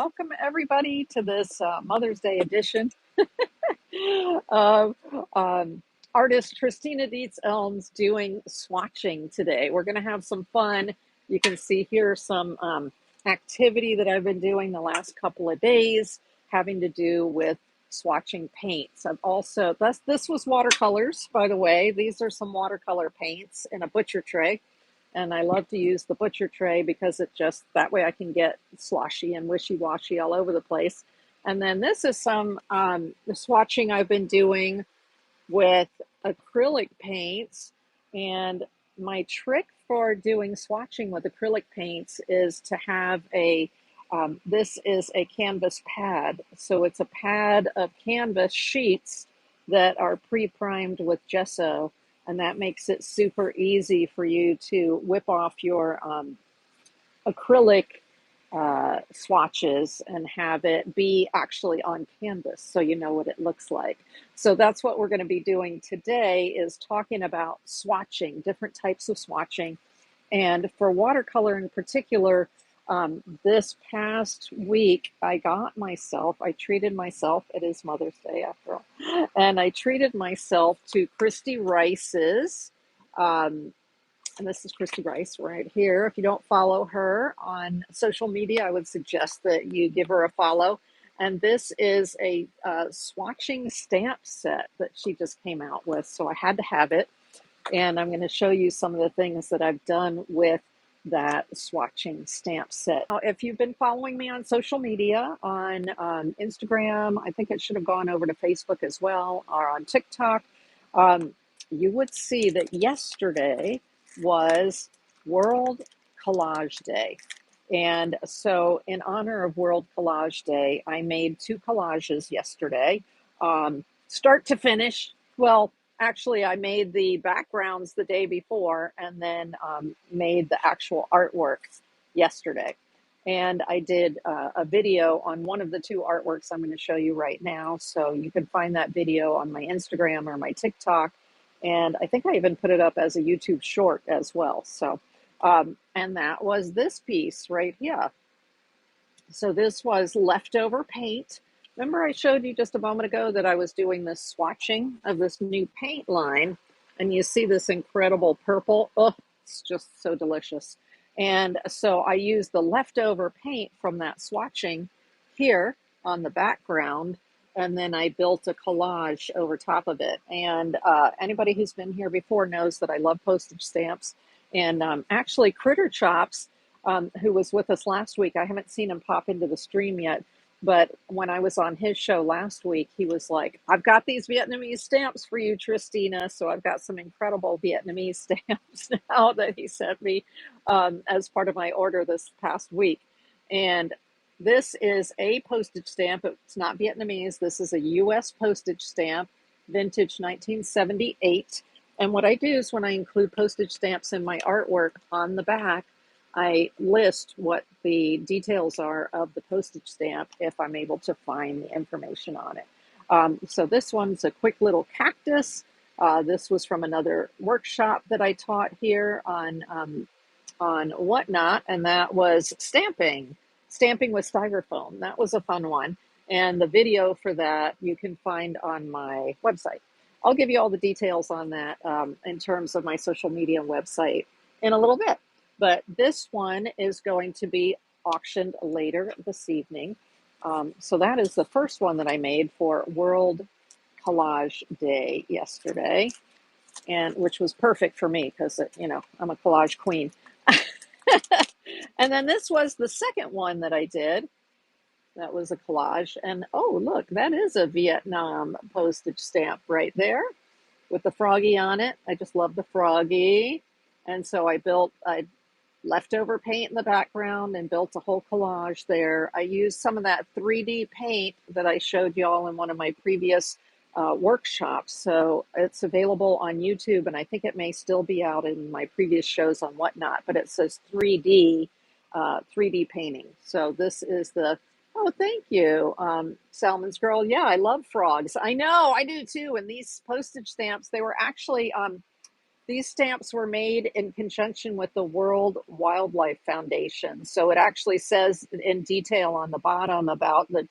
Welcome everybody to this Mother's Day edition of artist Christina Dietz Elms doing swatching today. We're going to have some fun. You can see here some activity that I've been doing the last couple of days having to do with swatching paints. I've also, this was watercolors, by the way. These are some watercolor paints in a butcher tray. And I love to use the butcher tray because it just, that way I can get sloshy and wishy-washy all over the place. And then this is some the swatching I've been doing with acrylic paints. And my trick for doing swatching with acrylic paints is to have this is a canvas pad. So it's a pad of canvas sheets that are pre-primed with gesso. And that makes it super easy for you to whip off your acrylic swatches and have it be actually on canvas so you know what it looks like. So that's what we're going to be doing today, is talking about swatching, different types of swatching. And for watercolor in particular, this past week, I treated myself, it is Mother's Day after all, and I treated myself to Kristy Rice's, and this is Kristy Rice right here. If you don't follow her on social media, I would suggest that you give her a follow. And this is a swatching stamp set that she just came out with, so I had to have it. And I'm going to show you some of the things that I've done with that swatching stamp set. Now, if you've been following me on social media, on Instagram, I think it should have gone over to Facebook as well, or on TikTok, you would see that yesterday was World Collage Day. And so in honor of World Collage Day, I made 2 collages yesterday, start to finish. Well, actually, I made the backgrounds the day before and then made the actual artwork yesterday. And I did a video on one of the 2 artworks I'm going to show you right now. So you can find that video on my Instagram or my TikTok. And I think I even put it up as a YouTube short as well. So, and that was this piece right here. So this was leftover paint. Remember I showed you just a moment ago that I was doing this swatching of this new paint line, and you see this incredible purple. Oh, it's just so delicious. And so I used the leftover paint from that swatching here on the background, and then I built a collage over top of it. And anybody who's been here before knows that I love postage stamps. And actually Critter Chops, who was with us last week, I haven't seen him pop into the stream yet, but when I was on his show last week, he was like, I've got these Vietnamese stamps for you, Tristina. So I've got some incredible Vietnamese stamps now that he sent me as part of my order this past week. And this is a postage stamp. It's not Vietnamese. This is a US postage stamp, vintage 1978. And what I do is when I include postage stamps in my artwork on the back, I list what the details are of the postage stamp if I'm able to find the information on it. So this one's a quick little cactus. This was from another workshop that I taught here on Whatnot, and that was stamping with styrofoam. That was a fun one. And the video for that you can find on my website. I'll give you all the details on that in terms of my social media website in a little bit. But this one is going to be auctioned later this evening. So that is the first one that I made for World Collage Day yesterday, and which was perfect for me because, you know, I'm a collage queen. And then this was the second one that I did. That was a collage. And oh, look, that is a Vietnam postage stamp right there with the froggy on it. I just love the froggy. And so I leftover paint in the background and built a whole collage there. I used some of that 3D paint that I showed y'all in one of my previous workshops. So it's available on YouTube, and I think it may still be out in my previous shows on Whatnot, but it says 3D painting. So this is oh, thank you, Salmon's Girl. Yeah, I love frogs. I know, I do too. And these postage stamps, they were actually, these stamps were made in conjunction with the World Wildlife Foundation. So it actually says in detail on the bottom about the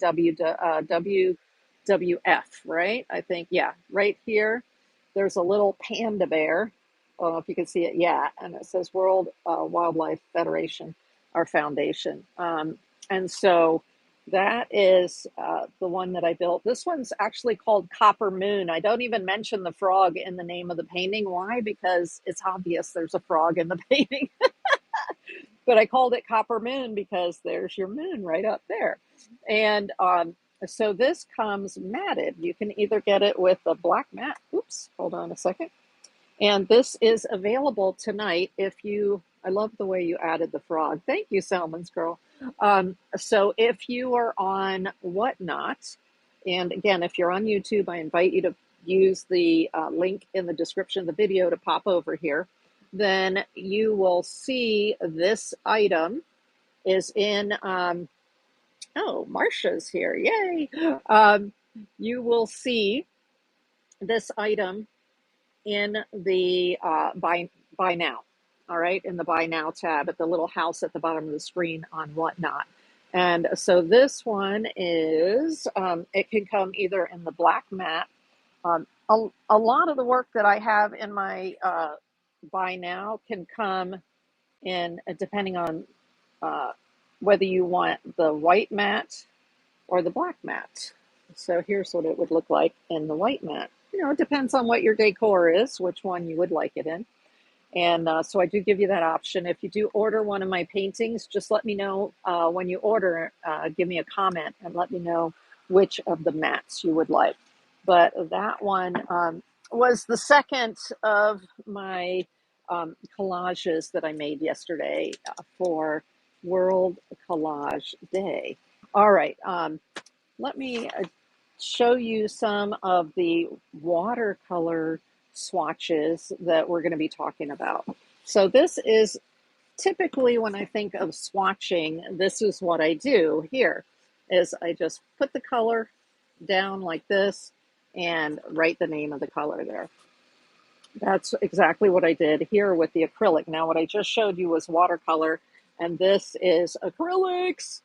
WWF, right? I think, yeah, right here, there's a little panda bear. I don't know if you can see it. Yeah, and it says World Wildlife Federation, our foundation. And so that is the one that I built. This one's actually called Copper Moon. I don't even mention the frog in the name of the painting. Why? Because it's obvious there's a frog in the painting. But I called it Copper Moon because there's your moon right up there. And so this comes matted. You can either get it with a black matte. Oops, hold on a second. And this is available tonight if you, I love the way you added the frog. Thank you, Salmon's Girl. So if you are on Whatnot, and again, if you're on YouTube, I invite you to use the link in the description of the video to pop over here. Then you will see this item is in, oh, Marsha's here, yay. You will see this item in the buy now, all right, in the buy now tab at the little house at the bottom of the screen on Whatnot. And so this one is, it can come either in the black matte. A lot of the work that I have in my buy now can come in, depending on whether you want the white matte or the black matte. So here's what it would look like in the white matte. You know, it depends on what your decor is, which one you would like it in. And so I do give you that option. If you do order one of my paintings, just let me know when you order, give me a comment and let me know which of the mattes you would like. But that one was the second of my collages that I made yesterday for World Collage Day. All right, let me show you some of the watercolor swatches that we're going to be talking about. So this is typically when I think of swatching, this is what I do here is I just put the color down like this and write the name of the color there. That's exactly what I did here with the acrylic. Now what I just showed you was watercolor, and this is acrylics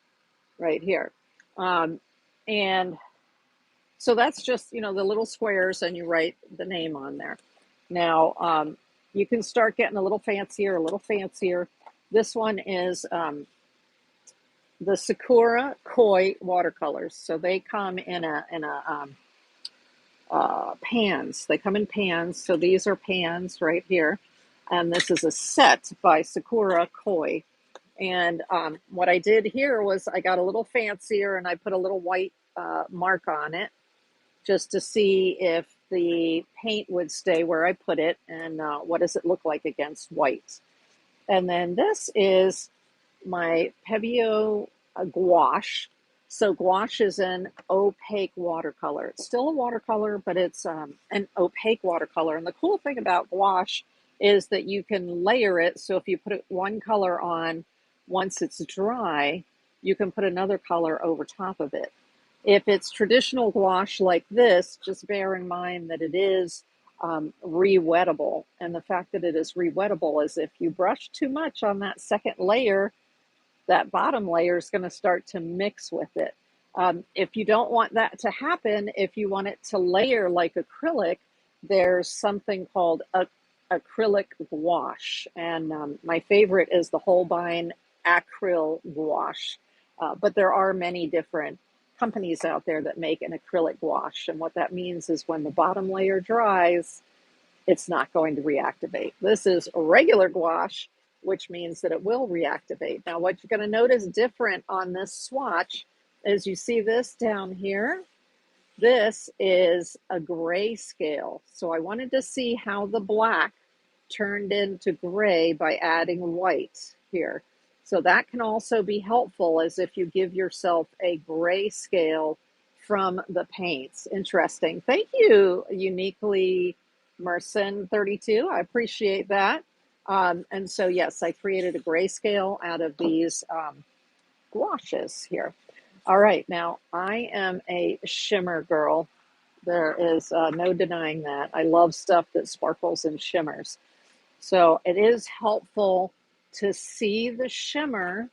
right here. And so that's just, you know, the little squares and you write the name on there. Now, you can start getting a little fancier, a little fancier. This one is the Sakura Koi watercolors. So they come in pans. They come in pans. So these are pans right here. And this is a set by Sakura Koi. And what I did here was I got a little fancier and I put a little white mark on it just to see if the paint would stay where I put it and what does it look like against white. And then this is my Pebeo gouache. So gouache is an opaque watercolor. It's still a watercolor, but it's an opaque watercolor. And the cool thing about gouache is that you can layer it. So if you put one color on, once it's dry, you can put another color over top of it. If it's traditional gouache like this, just bear in mind that it is re-wettable. And the fact that it is re-wettable is if you brush too much on that second layer, that bottom layer is going to start to mix with it. If you don't want that to happen, if you want it to layer like acrylic, there's something called acrylic gouache. And my favorite is the Holbein acryl gouache. But there are many different companies out there that make an acrylic gouache. And what that means is when the bottom layer dries, it's not going to reactivate. This is a regular gouache, which means that it will reactivate. Now, what you're going to notice different on this swatch is you see this down here. This is a grayscale. So I wanted to see how the black turned into gray by adding white here. So that can also be helpful as if you give yourself a grayscale from the paints. Interesting. Thank you, Uniquely Merson 32. I appreciate that. And so, yes, I created a grayscale out of these gouaches here. All right, now I am a shimmer girl. There is no denying that. I love stuff that sparkles and shimmers. So it is helpful to see the shimmer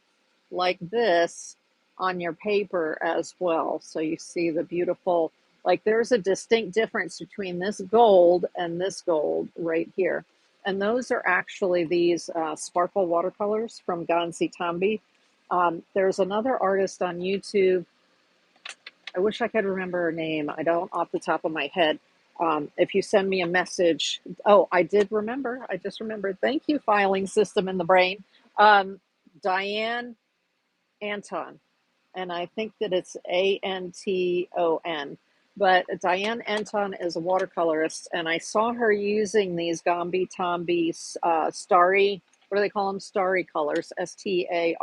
like this on your paper as well. So you see the beautiful, like there's a distinct difference between this gold and this gold right here. And those are actually these sparkle watercolors from Ganzi Tambi. There's another artist on YouTube. I wish I could remember her name. I don't off the top of my head. If you send me a message, oh, I did remember. I just remembered. Thank you, filing system in the brain. Diane Anton, and I think that it's Anton. But Diane Anton is a watercolorist, and I saw her using these Gambi Tambi starry, what do they call them? Starry colors, Starry,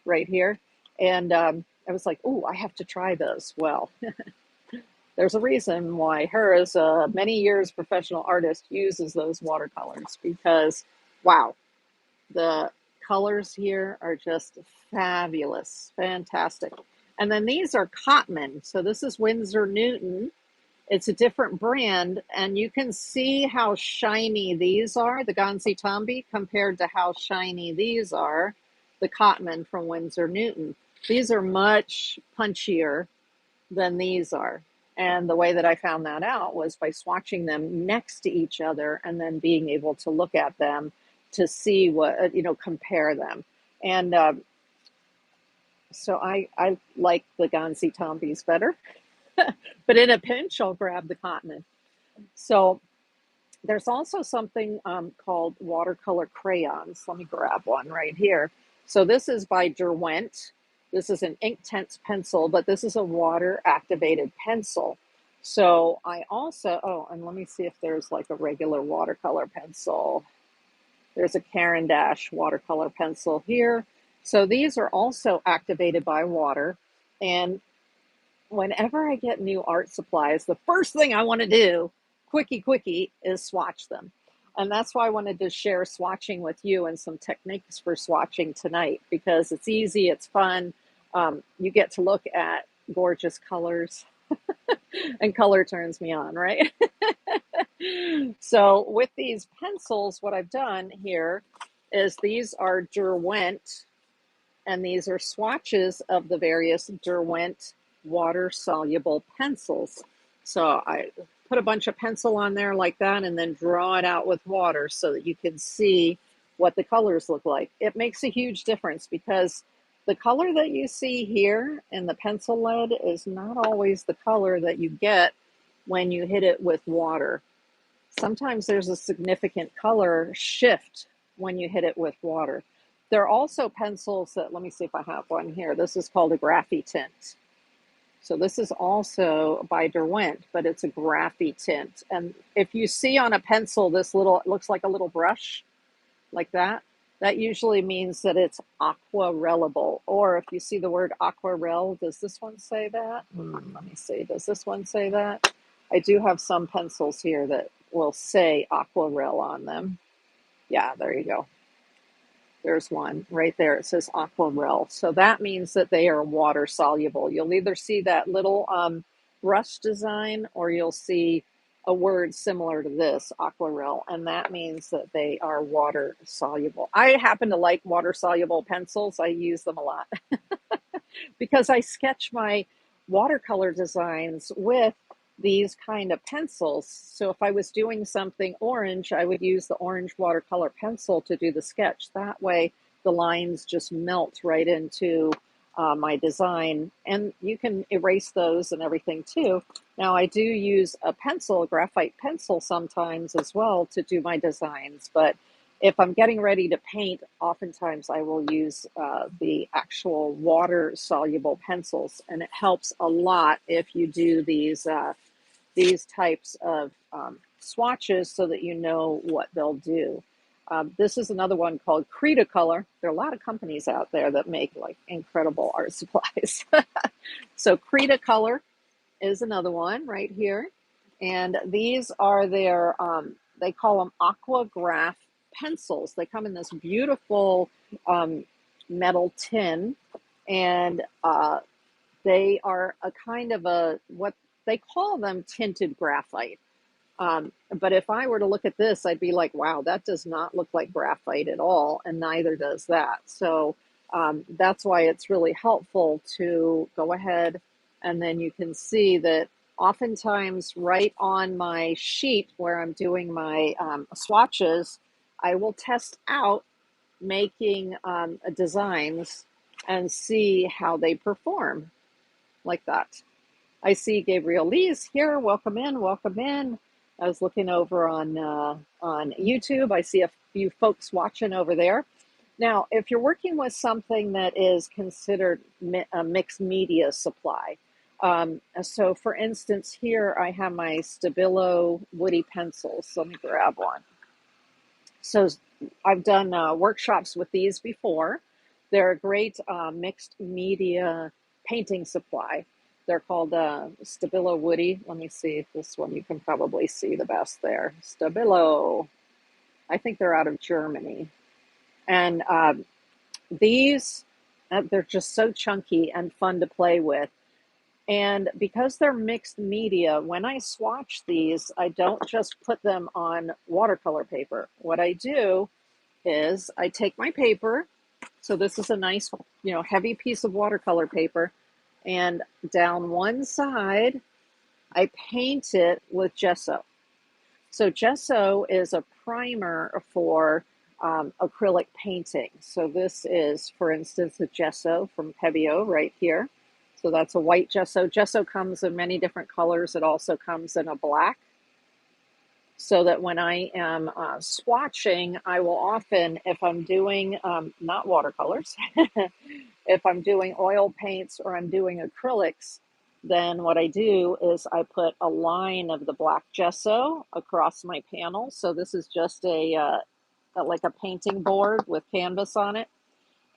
right here. And I was like, oh, I have to try those. Well, there's a reason why her, as a many years professional artist, uses those watercolors because, wow, the colors here are just fabulous, fantastic. And then these are Cotman. So this is Winsor Newton. It's a different brand, and you can see how shiny these are, the Ganzi Tambi, compared to how shiny these are, the Cotman from Winsor Newton. These are much punchier than these are. And the way that I found that out was by swatching them next to each other and then being able to look at them to see what, compare them. And so I like the Ganzi Tombis better, but in a pinch, I'll grab the Cotman. So there's also something called watercolor crayons. Let me grab one right here. So this is by Derwent. This is an Inktense pencil, but this is a water activated pencil. So I also, oh, and let me see if there's like a regular watercolor pencil. There's a Caran d'Ache watercolor pencil here. So these are also activated by water. And whenever I get new art supplies, the first thing I want to do, quickie, is swatch them. And that's why I wanted to share swatching with you and some techniques for swatching tonight, because it's easy, it's fun. You get to look at gorgeous colors, and color turns me on, right? So with these pencils, what I've done here is these are Derwent, and these are swatches of the various Derwent water-soluble pencils. So I put a bunch of pencil on there like that and then draw it out with water so that you can see what the colors look like. It makes a huge difference because the color that you see here in the pencil lead is not always the color that you get when you hit it with water. Sometimes there's a significant color shift when you hit it with water. There are also pencils that, let me see if I have one here. This is called a Graphy tint. So this is also by Derwent, but it's a Graphy tint. And if you see on a pencil this little, it looks like a little brush, like that, that usually means that it's aquarellable. Or if you see the word aquarelle, does this one say that? Let me see, does this one say that? I do have some pencils here that will say aquarelle on them. Yeah, there you go. There's one right there. It says aquarelle. So that means that they are water soluble. You'll either see that little brush design or you'll see a word similar to this, aquarelle, and that means that they are water soluble. I happen to like water soluble pencils. I use them a lot because I sketch my watercolor designs with these kind of pencils. So if I was doing something orange, I would use the orange watercolor pencil to do the sketch. That way the lines just melt right into my design, and you can erase those and everything too. Now I do use a pencil, a graphite pencil sometimes as well to do my designs, but if I'm getting ready to paint, oftentimes I will use the actual water-soluble pencils, and it helps a lot if you do these types of swatches so that you know what they'll do. This is another one called Cretacolor. There are a lot of companies out there that make like incredible art supplies. So Cretacolor is another one right here. And these are their, they call them Aquagraph pencils. They come in this beautiful metal tin, and they are a kind of a, what they call them tinted graphite. But if I were to look at this, I'd be like, wow, that does not look like graphite at all, and neither does that. So that's why it's really helpful to go ahead, and then you can see that oftentimes right on my sheet where I'm doing my swatches, I will test out making designs and see how they perform like that. I see Gabriel Lee's here. Welcome in, welcome in. I was looking over on YouTube. I see a few folks watching over there. Now, if you're working with something that is considered a mixed media supply, so for instance, here I have my Stabilo woody pencils. Let me grab one. So I've done workshops with these before. They're a great mixed media painting supply. They're called Stabilo Woody. Let me see if this one you can probably see the best there. Stabilo. I think they're out of Germany. And these, they're just so chunky and fun to play with. And because they're mixed media, when I swatch these, I don't just put them on watercolor paper. What I do is I take my paper. So this is a nice, heavy piece of watercolor paper. And down one side, I paint it with gesso. So gesso is a primer for acrylic painting. So this is, for instance, a gesso from Pebeo right here. So that's a white gesso. Gesso comes in many different colors. It also comes in a black. So that when I am swatching, I will often, if I'm doing not watercolors, if I'm doing oil paints or I'm doing acrylics, then what I do is I put a line of the black gesso across my panel. So this is just like a painting board with canvas on it.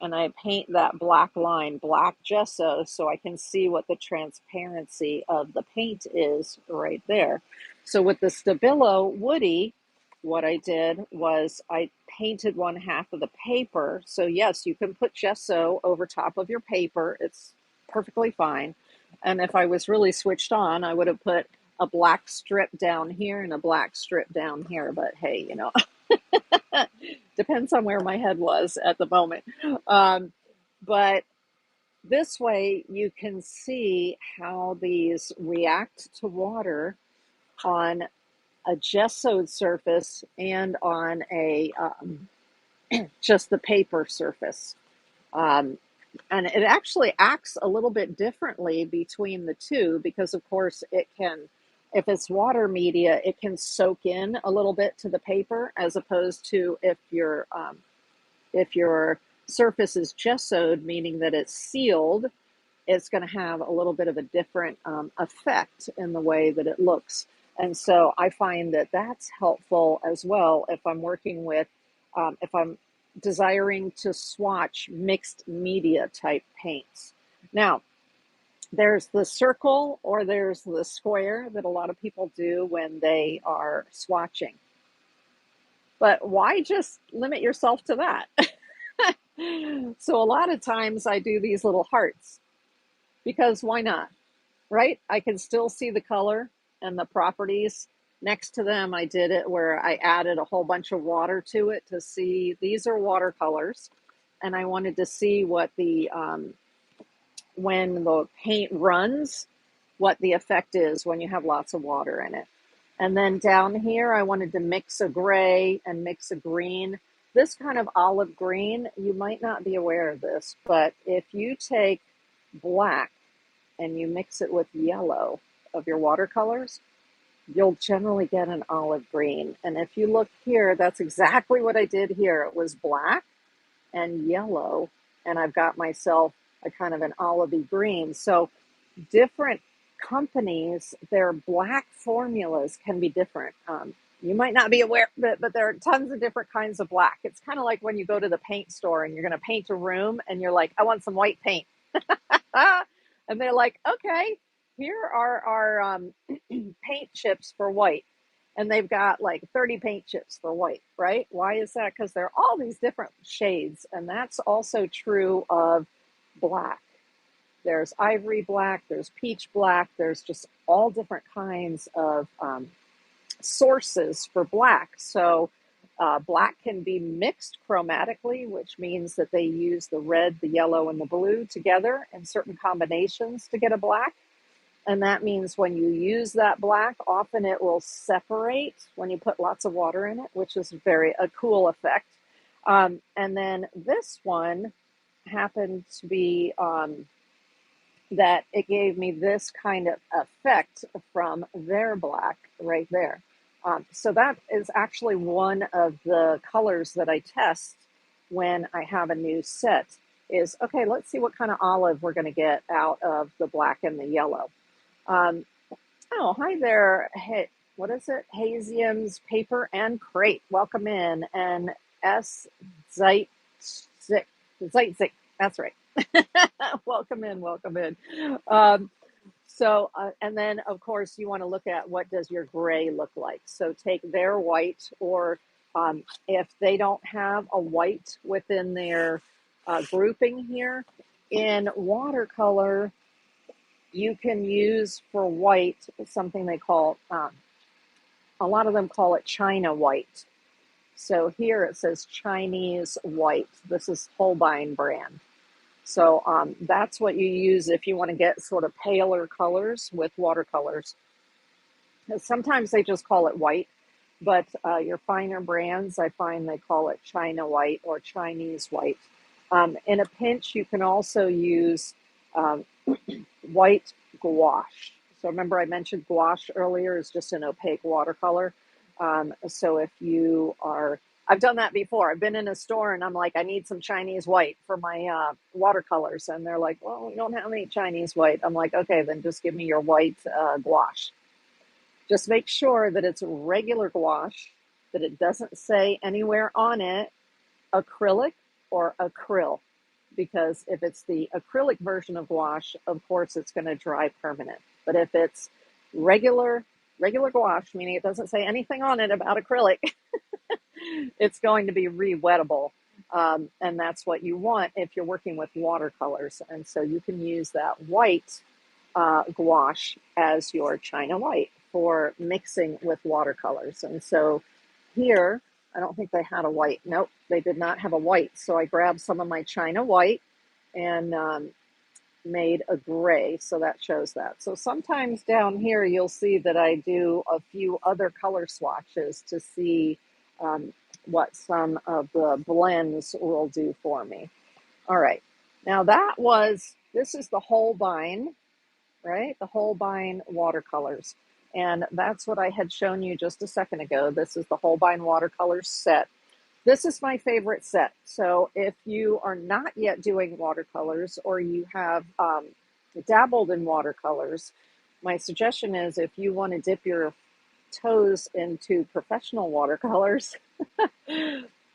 And I paint that black line, black gesso, so I can see what the transparency of the paint is right there. So with the Stabilo Woody, what I did was I painted one half of the paper. So yes, you can put gesso over top of your paper. It's perfectly fine. And if I was really switched on, I would have put a black strip down here and a black strip down here. But hey, depends on where my head was at the moment. But this way you can see how these react to water on a gessoed surface and on a just the paper surface. And it actually acts a little bit differently between the two because, of course, it can, if it's water media, it can soak in a little bit to the paper as opposed to if your surface is gessoed, meaning that it's sealed, it's going to have a little bit of a different effect in the way that it looks. And so I find that that's helpful as well if I'm working with, if I'm desiring to swatch mixed media type paints. Now, there's the circle or there's the square that a lot of people do when they are swatching. But why just limit yourself to that? So a lot of times I do these little hearts because why not, right? I can still see the color and the properties. Next to them, I did it where I added a whole bunch of water to it to see, these are watercolors. And I wanted to see what the, when the paint runs, what the effect is when you have lots of water in it. And then down here, I wanted to mix a gray and mix a green. This kind of olive green, you might not be aware of this, but if you take black and you mix it with yellow of your watercolors, you'll generally get an olive green. And if you look here, that's exactly what I did here. It was black and yellow, and I've got myself a kind of an olivey green. So different companies, their black formulas can be different. You might not be aware of it, but there are tons of different kinds of black. It's kind of like when you go to the paint store and you're going to paint a room and you're like, I want some white paint. And they're like, okay, here are our paint chips for white. And they've got like 30 paint chips for white, right? Why is that? Because there are all these different shades. And that's also true of black. There's ivory black, there's peach black, there's just all different kinds of sources for black. So black can be mixed chromatically, which means that they use the red, the yellow, and the blue together in certain combinations to get a black. And that means when you use that black, often it will separate when you put lots of water in it, which is a cool effect. And then this one happened to be that it gave me this kind of effect from their black right there. So that is actually one of the colors that I test when I have a new set is, okay, let's see what kind of olive we're going to get out of the black and the yellow. Oh, hi there. Hey, what is it? Hazium's Paper and Crate. Welcome in. And S. Zeitzik. Zeitzik. That's right. Welcome in. Welcome in. And then, of course, you want to look at what does your gray look like. So take their white, or if they don't have a white within their grouping here, in watercolor, you can use for white something they call, a lot of them call it China white. So here it says Chinese white. This is Holbein brand. So that's what you use if you want to get sort of paler colors with watercolors. Sometimes they just call it white, but your finer brands, I find they call it China white or Chinese white. In a pinch, you can also use white gouache. So remember I mentioned gouache earlier is just an opaque watercolor. So if you are, I've done that before. I've been in a store and I'm like, I need some Chinese white for my watercolors. And they're like, well, we don't have any Chinese white. I'm like, okay, then just give me your white gouache. Just make sure that it's regular gouache, that it doesn't say anywhere on it acrylic or acryl, because if it's the acrylic version of gouache, of course it's going to dry permanent. But if it's regular gouache, meaning it doesn't say anything on it about acrylic, it's going to be re-wettable. And that's what you want if you're working with watercolors. And so you can use that white gouache as your China white for mixing with watercolors. And so here, I don't think they had a white. Nope, they did not have a white. So I grabbed some of my China white and made a gray. So that shows that. So sometimes down here, you'll see that I do a few other color swatches to see what some of the blends will do for me. All right. Now this is the Holbein, right? The Holbein watercolors. And that's what I had shown you just a second ago. This is the Holbein watercolors set. This is my favorite set. So if you are not yet doing watercolors, or you have dabbled in watercolors, my suggestion is if you want to dip your toes into professional watercolors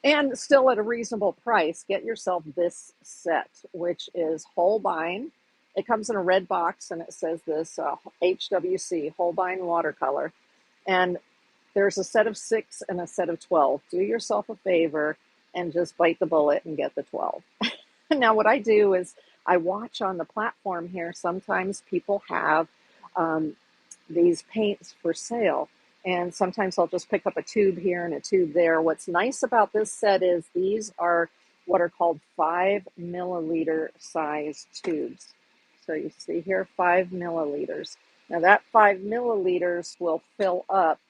and still at a reasonable price, get yourself this set, which is Holbein. It comes in a red box and it says this HWC, Holbein watercolor. And there's a set of 6 and a set of 12. Do yourself a favor and just bite the bullet and get the 12. Now what I do is I watch on the platform here, sometimes people have these paints for sale. And sometimes I'll just pick up a tube here and a tube there. What's nice about this set is these are what are called 5 milliliter size tubes. So you see here, 5 milliliters. Now that 5 milliliters will fill up.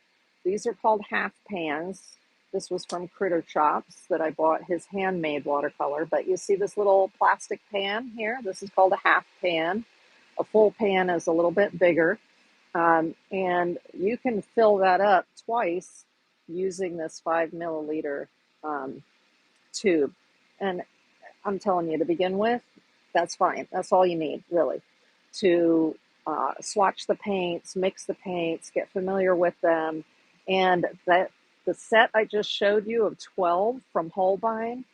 These are called half pans. This was from Critter Chops that I bought his handmade watercolor. But you see this little plastic pan here? This is called a half pan. A full pan is a little bit bigger. And you can fill that up twice using this 5 milliliter tube. And I'm telling you, to begin with, that's fine. That's all you need, really, to swatch the paints, mix the paints, get familiar with them. And that the set I just showed you of 12 from Holbein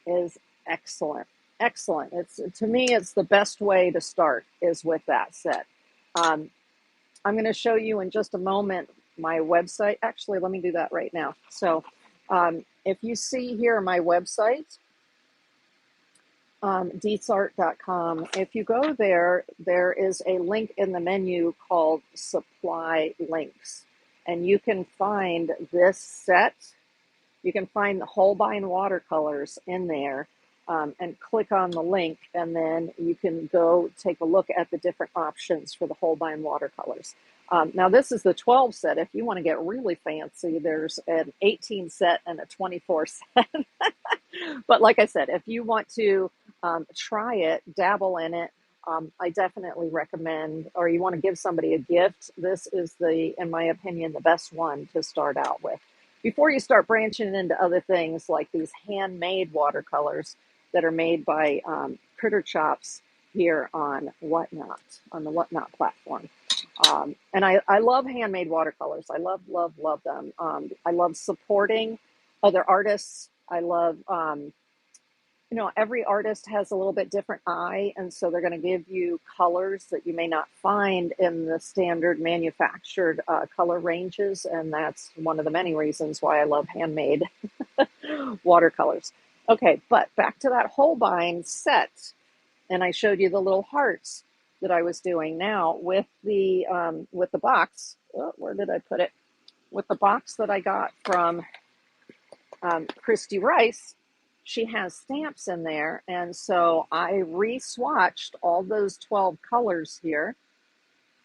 is excellent. Excellent. To me, it's the best way to start is with that set. I'm going to show you in just a moment my website. Actually, let me do that right now. So if you see here my website, deetsart.com. If you go there, there is a link in the menu called Supply Links. and you can find this set. You can find the Holbein watercolors in there, and click on the link, and then you can go take a look at the different options for the Holbein watercolors. Now this is the 12 set. If you want to get really fancy, there's an 18 set and a 24 set. But like I said, if you want to try it, dabble in it, I definitely recommend, or you want to give somebody a gift, this is in my opinion, the best one to start out with. Before you start branching into other things like these handmade watercolors that are made by Critter Chops here on Whatnot, on the Whatnot platform. And I love handmade watercolors. I love, love, love them. I love supporting other artists. I love, every artist has a little bit different eye, and so they're going to give you colors that you may not find in the standard manufactured color ranges, and that's one of the many reasons why I love handmade watercolors. Okay, but back to that Holbein set, and I showed you the little hearts that I was doing. Now with the box. Oh, where did I put it? With the box that I got from Kristy Rice, she has stamps in there, and so I re-swatched all those 12 colors here,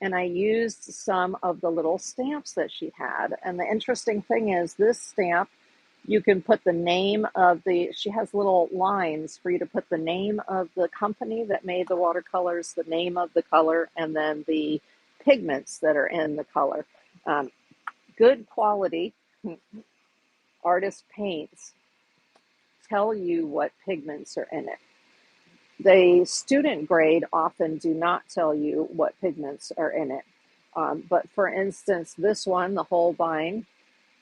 and I used some of the little stamps that she had. And the interesting thing is, this stamp, you can put the name of she has little lines for you to put the name of the company that made the watercolors, the name of the color, and then the pigments that are in the color. Good quality artist paints tell you what pigments are in it. The student grade often do not tell you what pigments are in it. But for instance, this one, the Holbein,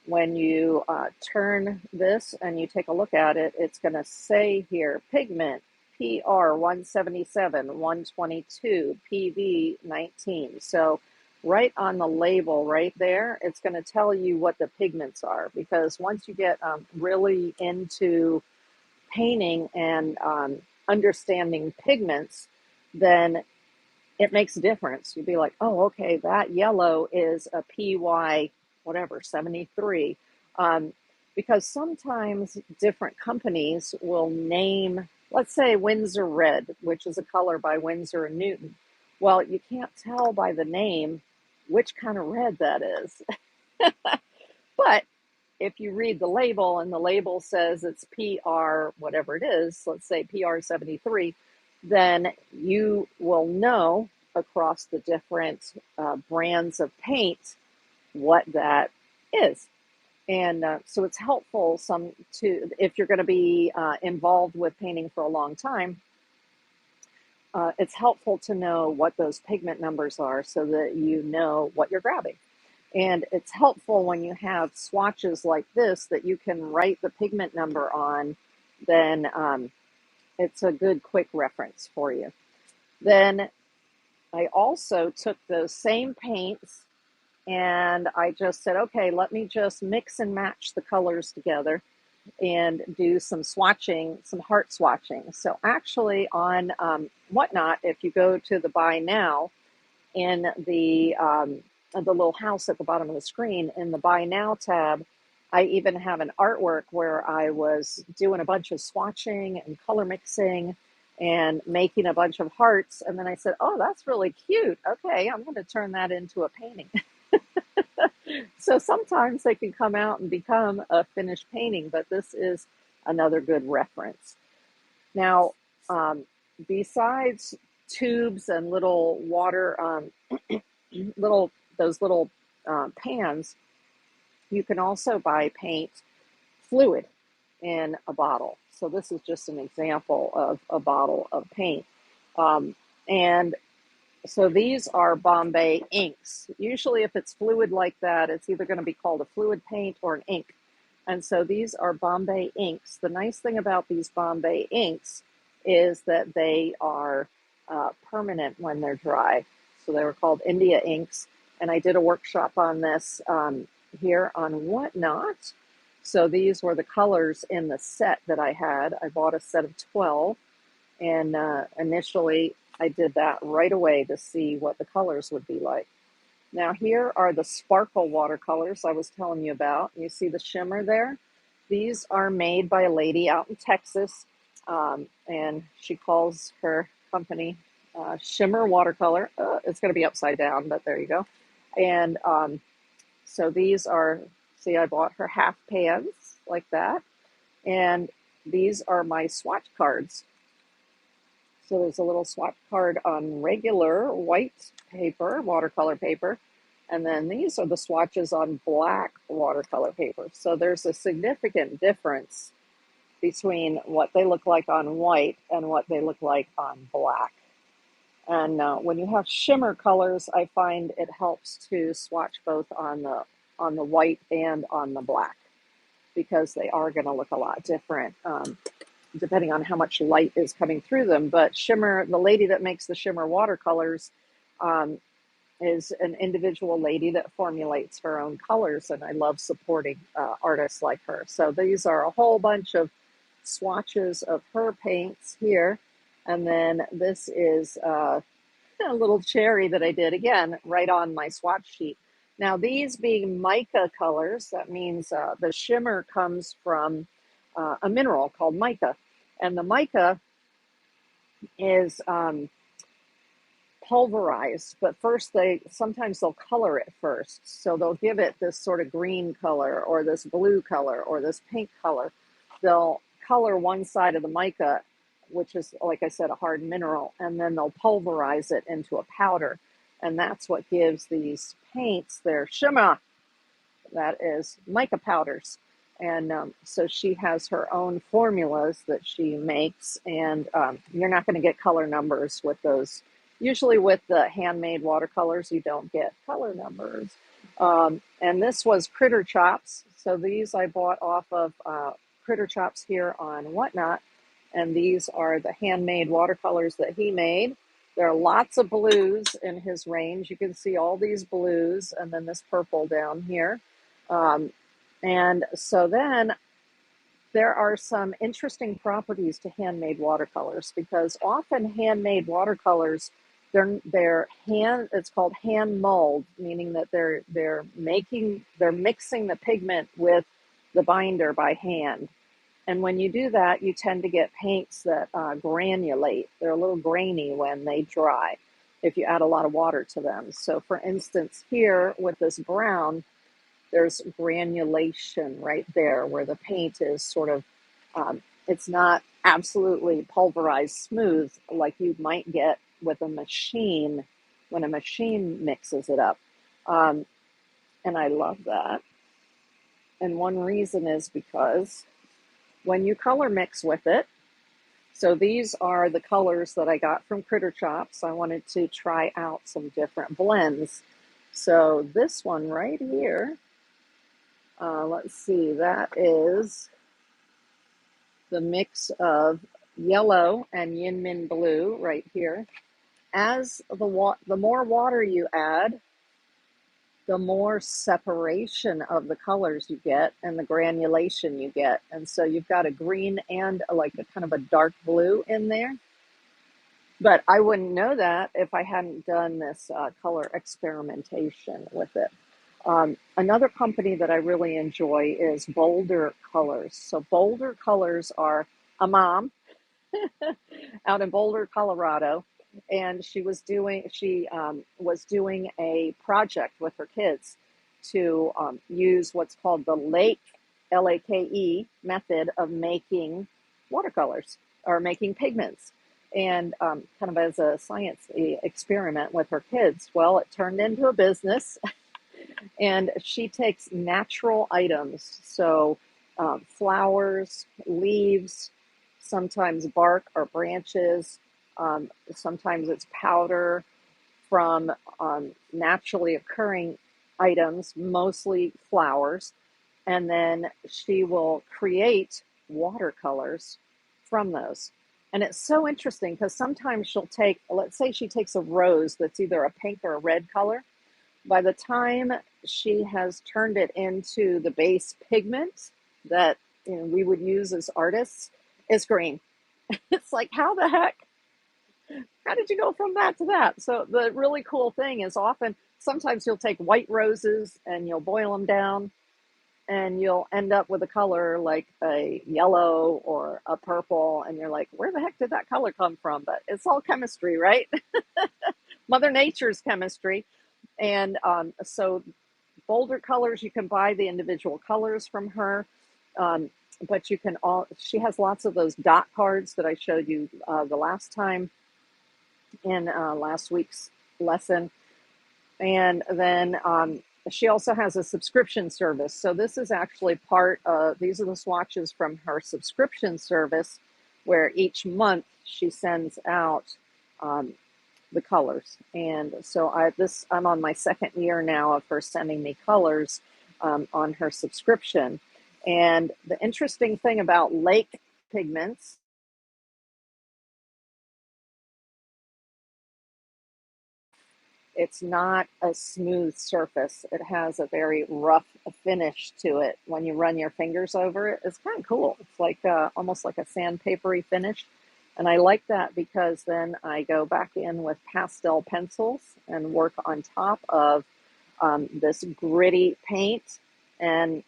when you turn this and you take a look at it, it's going to say here, pigment, PR 177, 122, PV 19. So right on the label right there, it's going to tell you what the pigments are, because once you get really into painting and understanding pigments, then it makes a difference. You'd be like, oh, okay, that yellow is a PY, whatever, 73. Because sometimes different companies will name, let's say Winsor Red, which is a color by Winsor and Newton. Well, you can't tell by the name which kind of red that is. But if you read the label and the label says it's PR, whatever it is, let's say PR 73, then you will know across the different brands of paint what that is. And so it's helpful if you're going to be involved with painting for a long time, it's helpful to know what those pigment numbers are so that you know what you're grabbing. And it's helpful when you have swatches like this that you can write the pigment number on, then it's a good quick reference for you. Then I also took those same paints and I just said, okay, let me just mix and match the colors together and do some swatching, some heart swatching. So actually on Whatnot, if you go to the Buy Now, in the little house at the bottom of the screen, in the Buy Now tab, I even have an artwork where I was doing a bunch of swatching and color mixing and making a bunch of hearts. And then I said, oh, that's really cute. Okay, I'm going to turn that into a painting. So sometimes they can come out and become a finished painting, but this is another good reference. Now, besides tubes and little water, those little pans, you can also buy paint fluid in a bottle. So this is just an example of a bottle of paint. And so these are Bombay inks. Usually if it's fluid like that, it's either going to be called a fluid paint or an ink. And so these are Bombay inks. The nice thing about these Bombay inks is that they are permanent when they're dry. So they were called India inks. And I did a workshop on this here on Whatnot. So these were the colors in the set that I had. I bought a set of 12. And initially I did that right away to see what the colors would be like. Now here are the sparkle watercolors I was telling you about. You see the shimmer there? These are made by a lady out in Texas, and she calls her company Shimmer Watercolor. It's going to be upside down, but there you go. And so these are, see, I bought her half pans like that. And these are my swatch cards. So there's a little swatch card on regular white paper, watercolor paper. And then these are the swatches on black watercolor paper. So there's a significant difference between what they look like on white and what they look like on black. And when you have shimmer colors, I find it helps to swatch both on the white and on the black, because they are going to look a lot different depending on how much light is coming through them. But shimmer, the lady that makes the shimmer watercolors is an individual lady that formulates her own colors, and I love supporting artists like her. So these are a whole bunch of swatches of her paints here. And then this is a little cherry that I did, again, right on my swatch sheet. Now, these being mica colors, that means the shimmer comes from a mineral called mica. And the mica is pulverized, but first sometimes they'll color it first. So they'll give it this sort of green color or this blue color or this pink color. They'll color one side of the mica, which is, like I said, a hard mineral, and then they'll pulverize it into a powder. And that's what gives these paints their shimmer. That is mica powders. And so she has her own formulas that she makes, and you're not going to get color numbers with those. Usually with the handmade watercolors, you don't get color numbers. And this was Critter Chops. So these I bought off of Critter Chops here on Whatnot. And these are the handmade watercolors that he made. There are lots of blues in his range. You can see all these blues and then this purple down here. And so then there are some interesting properties to handmade watercolors, because often handmade watercolors, it's called hand mulled, meaning that they're mixing the pigment with the binder by hand. And when you do that, you tend to get paints that granulate. They're a little grainy when they dry if you add a lot of water to them. So for instance, here with this brown, there's granulation right there where the paint is sort of, it's not absolutely pulverized smooth like you might get with a machine when a machine mixes it up. And I love that. And one reason is because when you color mix with it, so these are the colors that I got from Critter Chops. I wanted to try out some different blends. So this one right here, let's see, that is the mix of yellow and yin min blue right here. As the more water you add, the more separation of the colors you get and the granulation you get. And so you've got a green and like a kind of a dark blue in there. But I wouldn't know that if I hadn't done this color experimentation with it. Another company that I really enjoy is Boulder Colors. So Boulder Colors are a mom out in Boulder, Colorado, and she was doing a project with her kids to use what's called the Lake method of making watercolors or making pigments, and kind of as a science experiment with her kids. Well, it turned into a business. And she takes natural items, so flowers, leaves, sometimes bark or branches, sometimes it's powder from naturally occurring items, mostly flowers, and then she will create watercolors from those. And it's so interesting because sometimes she'll take, let's say she takes a rose that's either a pink or a red color. By the time she has turned it into the base pigment that we would use as artists, it's green. It's like, how the heck? How did you go from that to that? So the really cool thing is often, sometimes you'll take white roses and you'll boil them down and you'll end up with a color like a yellow or a purple. And you're like, where the heck did that color come from? But it's all chemistry, right? Mother Nature's chemistry. And so bolder colors, you can buy the individual colors from her. Um, but you can she has lots of those dot cards that I showed you the last time in last week's lesson. And then she also has a subscription service. So this is actually part of, these are the swatches from her subscription service, where each month she sends out the colors. And so I'm on my second year now of her sending me colors on her subscription. And the interesting thing about lake pigments, it's not a smooth surface. It has a very rough finish to it. When you run your fingers over it, it's kind of cool. It's like almost like a sandpapery finish. And I like that because then I go back in with pastel pencils and work on top of this gritty paint, and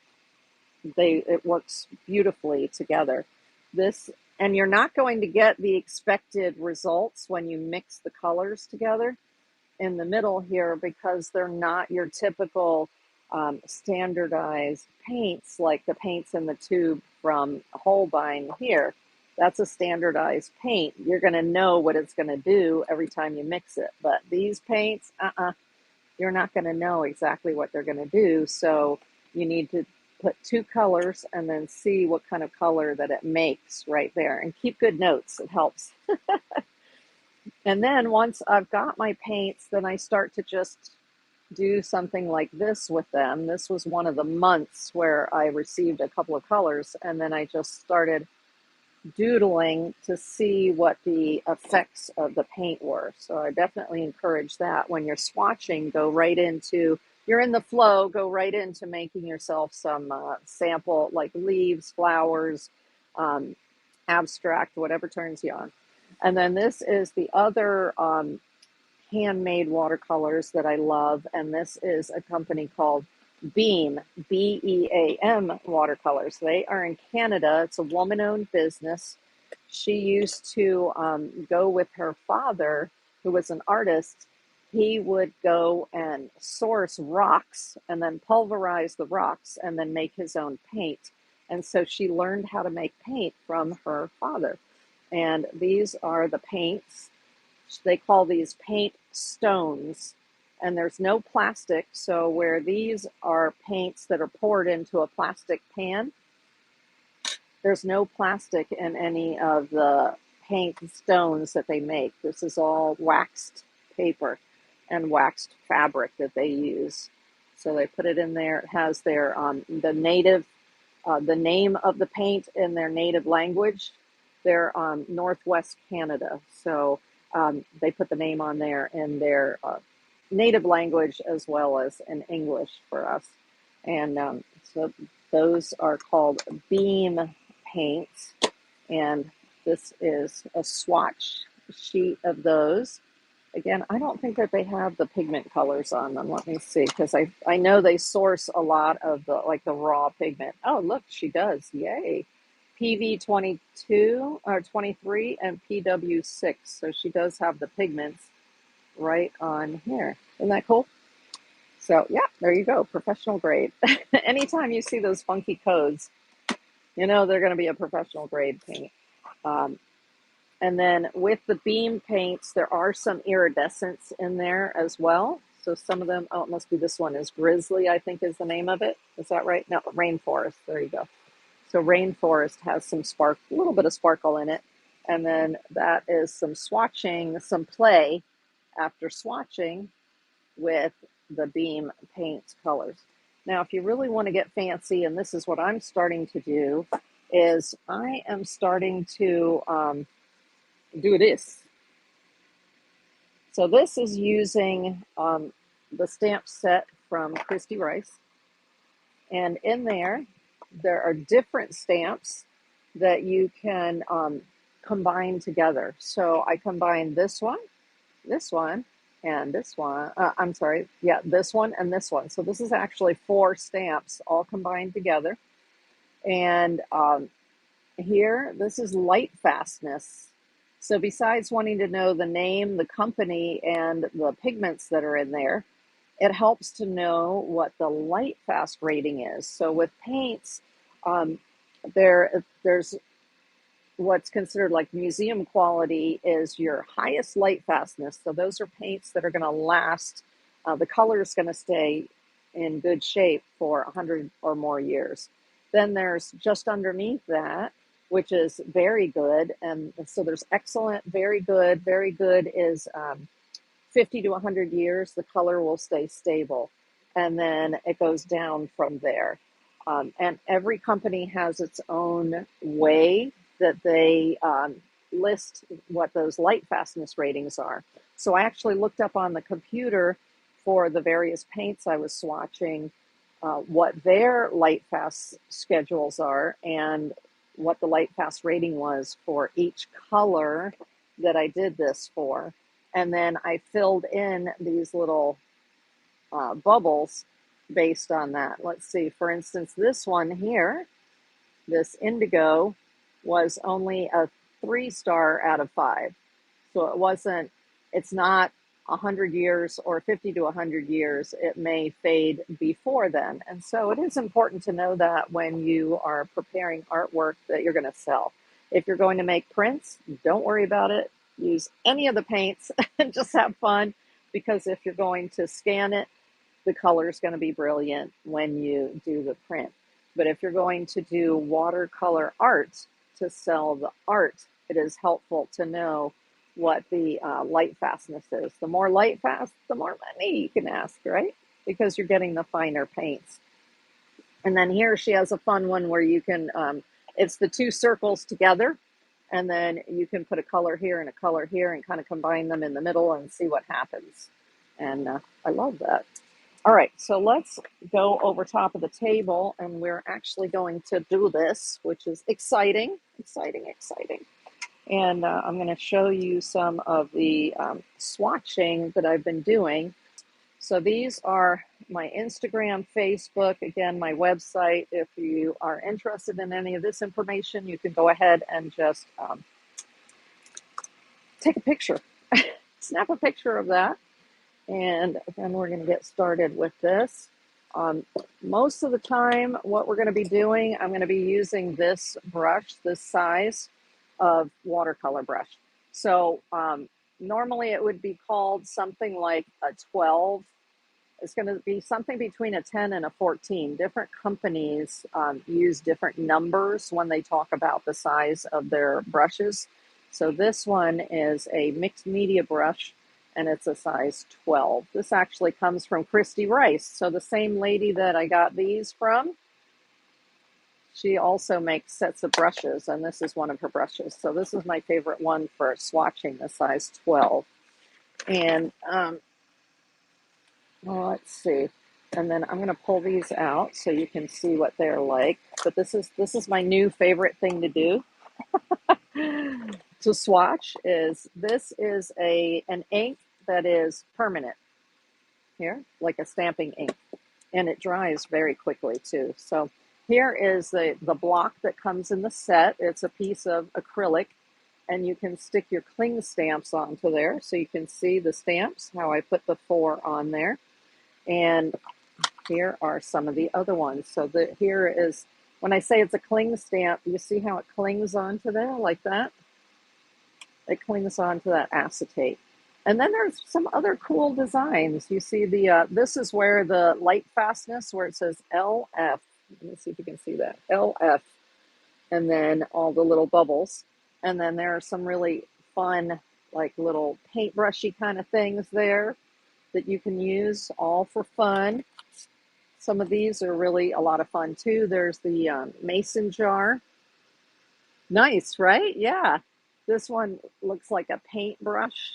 it works beautifully together. This, and you're not going to get the expected results when you mix the colors together in the middle here, because they're not your typical standardized paints like the paints in the tube from Holbein here. That's a standardized paint. You're going to know what it's going to do every time you mix it. But these paints, you're not going to know exactly what they're going to do. So you need to put two colors and then see what kind of color that it makes right there. And keep good notes. It helps. And then once I've got my paints, then I start to just do something like this with them. This was one of the months where I received a couple of colors, and then I just started doodling to see what the effects of the paint were. So I definitely encourage that. When you're swatching, go right into, you're in the flow, go right into making yourself some sample, like leaves, flowers, abstract, whatever turns you on. And then this is the other handmade watercolors that I love. And this is a company called Beam, Beam Watercolors. They are in Canada. It's a woman-owned business. She used to go with her father, who was an artist. He would go and source rocks and then pulverize the rocks and then make his own paint. And so she learned how to make paint from her father. And these are the paints. They call these paint stones. And there's no plastic. So where these are paints that are poured into a plastic pan, there's no plastic in any of the paint stones that they make. This is all waxed paper and waxed fabric that they use. So they put it in there. It has their the name of the paint in their native language. They're Northwest Canada, so they put the name on there in their native language as well as in English for us. And so those are called Beam paints, and this is a swatch sheet of those. Again, I don't think that they have the pigment colors on them. Let me see, because I know they source a lot of the, like the raw pigment. Oh, look, she does. Yay. PV 22 or 23 and PW 6. So she does have the pigments right on here. Isn't that cool? So yeah, there you go. Professional grade. Anytime you see those funky codes, you know they're going to be a professional grade paint. Um, And then with the Beam paints, there are some iridescents in there as well. So some of them, oh, it must be this one is Grizzly, I think is the name of it. Is that right? No, Rainforest. There you go. So Rainforest has some a little bit of sparkle in it. And then that is some swatching, some play after swatching with the Beam paint colors. Now, if you really want to get fancy, and this is what I'm starting to do, is I am starting to do this. So this is using the stamp set from Kristy Rice. And in there, there are different stamps that you can combined together. So I combined this one, and this one. I'm sorry, yeah, this one and this one. So this is actually 4 stamps all combined together. And here, this is light fastness. So besides wanting to know the name, the company, and the pigments that are in there, it helps to know what the light fast rating is. So with paints, um, there's what's considered like museum quality is your highest light fastness. So those are paints that are going to last. The color is going to stay in good shape for 100 or more years. Then there's just underneath that, which is very good. And so there's excellent, very good. Very good is 50 to 100 years, the color will stay stable. And then it goes down from there. And every company has its own way that they list what those light fastness ratings are. So I actually looked up on the computer for the various paints I was swatching, what their light fast schedules are and what the light fast rating was for each color that I did this for. And then I filled in these little bubbles based on that. Let's see, for instance, this one here, this indigo, was only a 3-star out of 5. So it's not 100 years or 50 to 100 years. It may fade before then. And so it is important to know that when you are preparing artwork that you're going to sell. If you're going to make prints, don't worry about it. Use any of the paints and just have fun, because if you're going to scan it, the color is going to be brilliant when you do the print. But if you're going to do watercolor art to sell the art, it is helpful to know what the light fastness is. The more light fast, the more money you can ask, right? Because you're getting the finer paints. And then here she has a fun one where you can, it's the 2 circles together, and then you can put a color here and a color here and kind of combine them in the middle and see what happens. And I love that. All right, so let's go over top of the table, and we're actually going to do this, which is exciting, exciting, exciting. And I'm going to show you some of the swatching that I've been doing. So these are my Instagram, Facebook, again, my website. If you are interested in any of this information, you can go ahead and just take a picture, snap a picture of that. And then we're going to get started with this. Most of the time, what we're going to be doing, I'm going to be using this brush, this size of watercolor brush. So normally it would be called something like a 12. It's going to be something between a 10 and a 14. Different companies use different numbers when they talk about the size of their brushes. So this one is a mixed media brush, and it's a size 12. This actually comes from Kristy Rice. So the same lady that I got these from, she also makes sets of brushes, and this is one of her brushes. So this is my favorite one for swatching, the size 12. And well, let's see. And then I'm going to pull these out so you can see what they're like. But this is my new favorite thing to do to swatch. This is an ink that is permanent here, like a stamping ink, and it dries very quickly too. So here is the block that comes in the set. It's a piece of acrylic, and you can stick your cling stamps onto there, so you can see the stamps, how I put the 4 on there. And here are some of the other ones. So here is, when I say it's a cling stamp, you see how it clings onto there like that? It clings onto that acetate. And then there's some other cool designs. You see this is where the light fastness, where it says LF. Let me see if you can see that. LF. And then all the little bubbles. And then there are some really fun, like little paintbrushy kind of things there that you can use all for fun. Some of these are really a lot of fun too. There's the mason jar. Nice, right? Yeah. This one looks like a paintbrush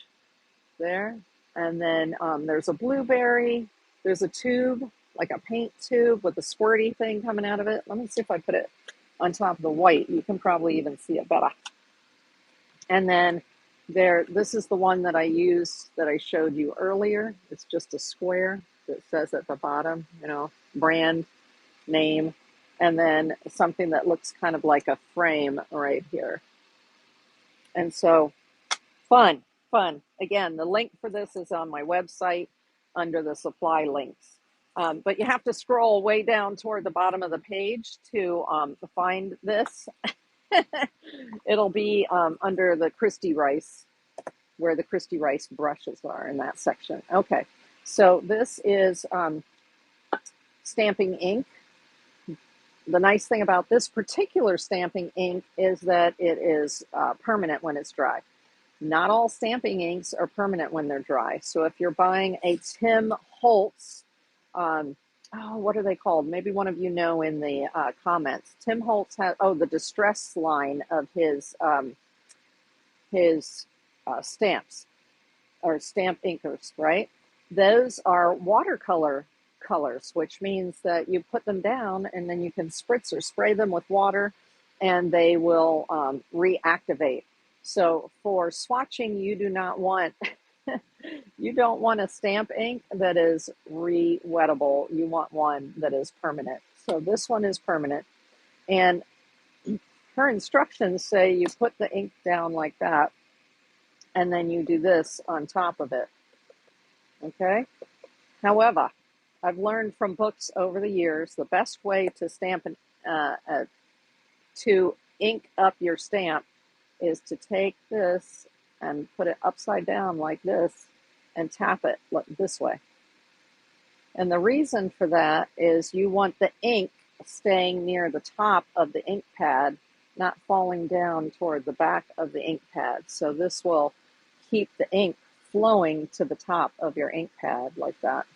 there. And then there's a blueberry. There's a tube, like a paint tube with a squirty thing coming out of it. Let me see if I put it on top of the white. You can probably even see it better. And then this is the one that I used that I showed you earlier. It's just a square that says at the bottom, you know, brand name, and then something that looks kind of like a frame right here. And so fun, fun. Again, the link for this is on my website under the supply links. But you have to scroll way down toward the bottom of the page to find this. It'll be under the Kristy Rice, where the Kristy Rice brushes are in that section. Okay, so this is stamping ink. The nice thing about this particular stamping ink is that it is permanent when it's dry. Not all stamping inks are permanent when they're dry. So if you're buying a Tim Holtz, what are they called? Maybe one of you know in the comments. Tim Holtz has, the Distress line of his stamps, or stamp inkers, right? Those are watercolor colors, which means that you put them down and then you can spritz or spray them with water and they will reactivate. So for swatching, you do not want you don't want a stamp ink that is re-wettable. You want one that is permanent. So this one is permanent. And her instructions say you put the ink down like that and then you do this on top of it. Okay? However, I've learned from books over the years the best way to stamp to ink up your stamp is to take this and put it upside down like this and tap it this way. And the reason for that is you want the ink staying near the top of the ink pad, not falling down toward the back of the ink pad. So this will keep the ink flowing to the top of your ink pad like that.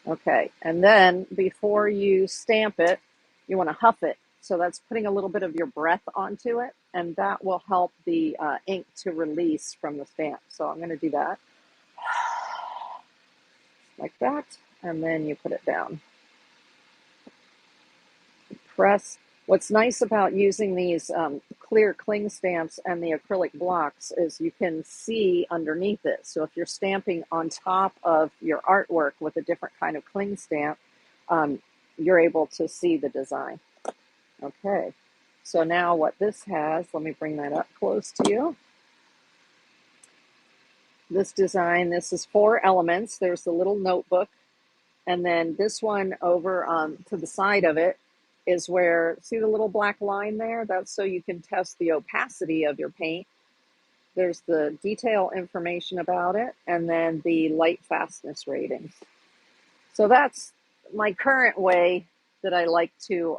Okay, and then before you stamp it, you want to huff it. So that's putting a little bit of your breath onto it, and that will help the ink to release from the stamp. So I'm going to do that like that, and then you put it down. Press. What's nice about using these clear cling stamps and the acrylic blocks is you can see underneath it. So if you're stamping on top of your artwork with a different kind of cling stamp, you're able to see the design. Okay, so now what this has, let me bring that up close to you. This design, this is 4 elements. There's the little notebook, and then this one over to the side of it is where, see the little black line there? That's so you can test the opacity of your paint. There's the detail information about it, and then the light fastness ratings. So that's my current way that I like to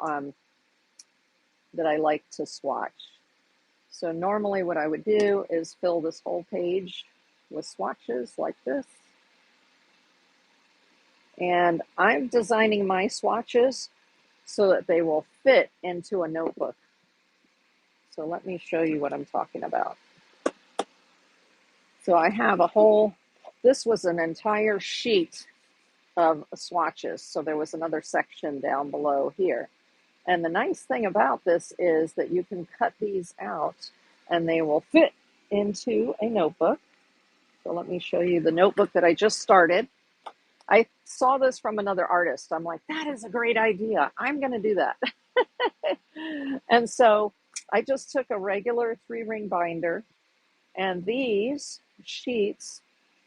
swatch. So normally what I would do is fill this whole page with swatches like this. And I'm designing my swatches so that they will fit into a notebook. So let me show you what I'm talking about. So I have this was an entire sheet of swatches. So there was another section down below here. And the nice thing about this is that you can cut these out and they will fit into a notebook. So let me show you the notebook that I just started. I saw this from another artist. I'm like, that is a great idea. I'm going to do that. And so I just took a regular 3-ring binder, and these sheets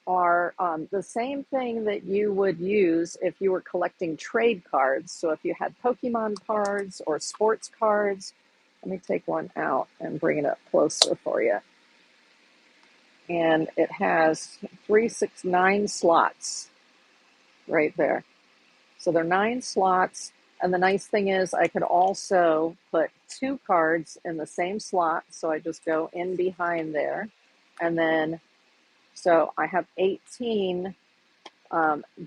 are the same thing that you would use if you were collecting trade cards. So if you had Pokemon cards or sports cards, let me take one out and bring it up closer for you. And it has 3, 6, 9 slots right there. So they're 9 slots. And the nice thing is I could also put 2 cards in the same slot. So I just go in behind there. And then, so I have 18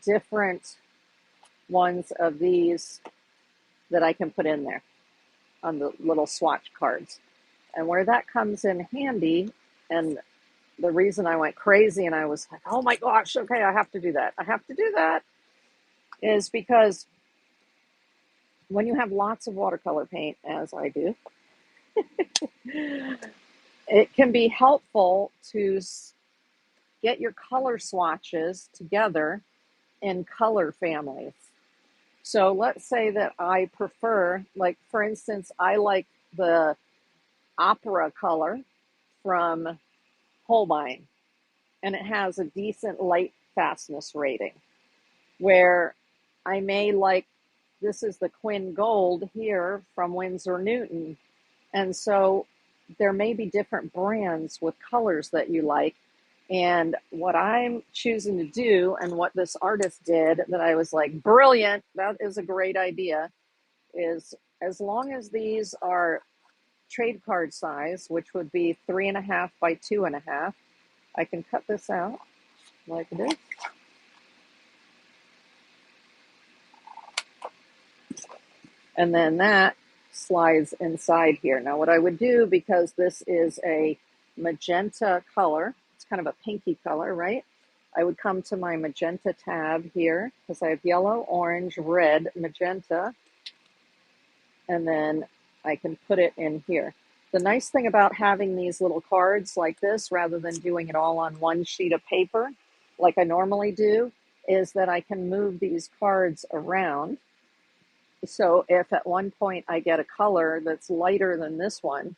different ones of these that I can put in there on the little swatch cards. And where that comes in handy, and the reason I went crazy and I was like, oh my gosh, okay, I have to do that, is because when you have lots of watercolor paint, as I do, it can be helpful to get your color swatches together in color families. So let's say that I prefer, like for instance, I like the opera color from Holbein, and it has a decent light fastness rating. Where I may like, this is the Quinn Gold here from Winsor Newton. And so there may be different brands with colors that you like. And what I'm choosing to do, and what this artist did that I was like, brilliant, that is a great idea, is as long as these are trade card size, which would be 3.5 by 2.5, I can cut this out like this. And then that slides inside here. Now what I would do, because this is a magenta color, it's kind of a pinky color, right? I would come to my magenta tab here, because I have yellow, orange, red, magenta, and then I can put it in here. The nice thing about having these little cards like this, rather than doing it all on one sheet of paper, like I normally do, is that I can move these cards around. So if at one point I get a color that's lighter than this one,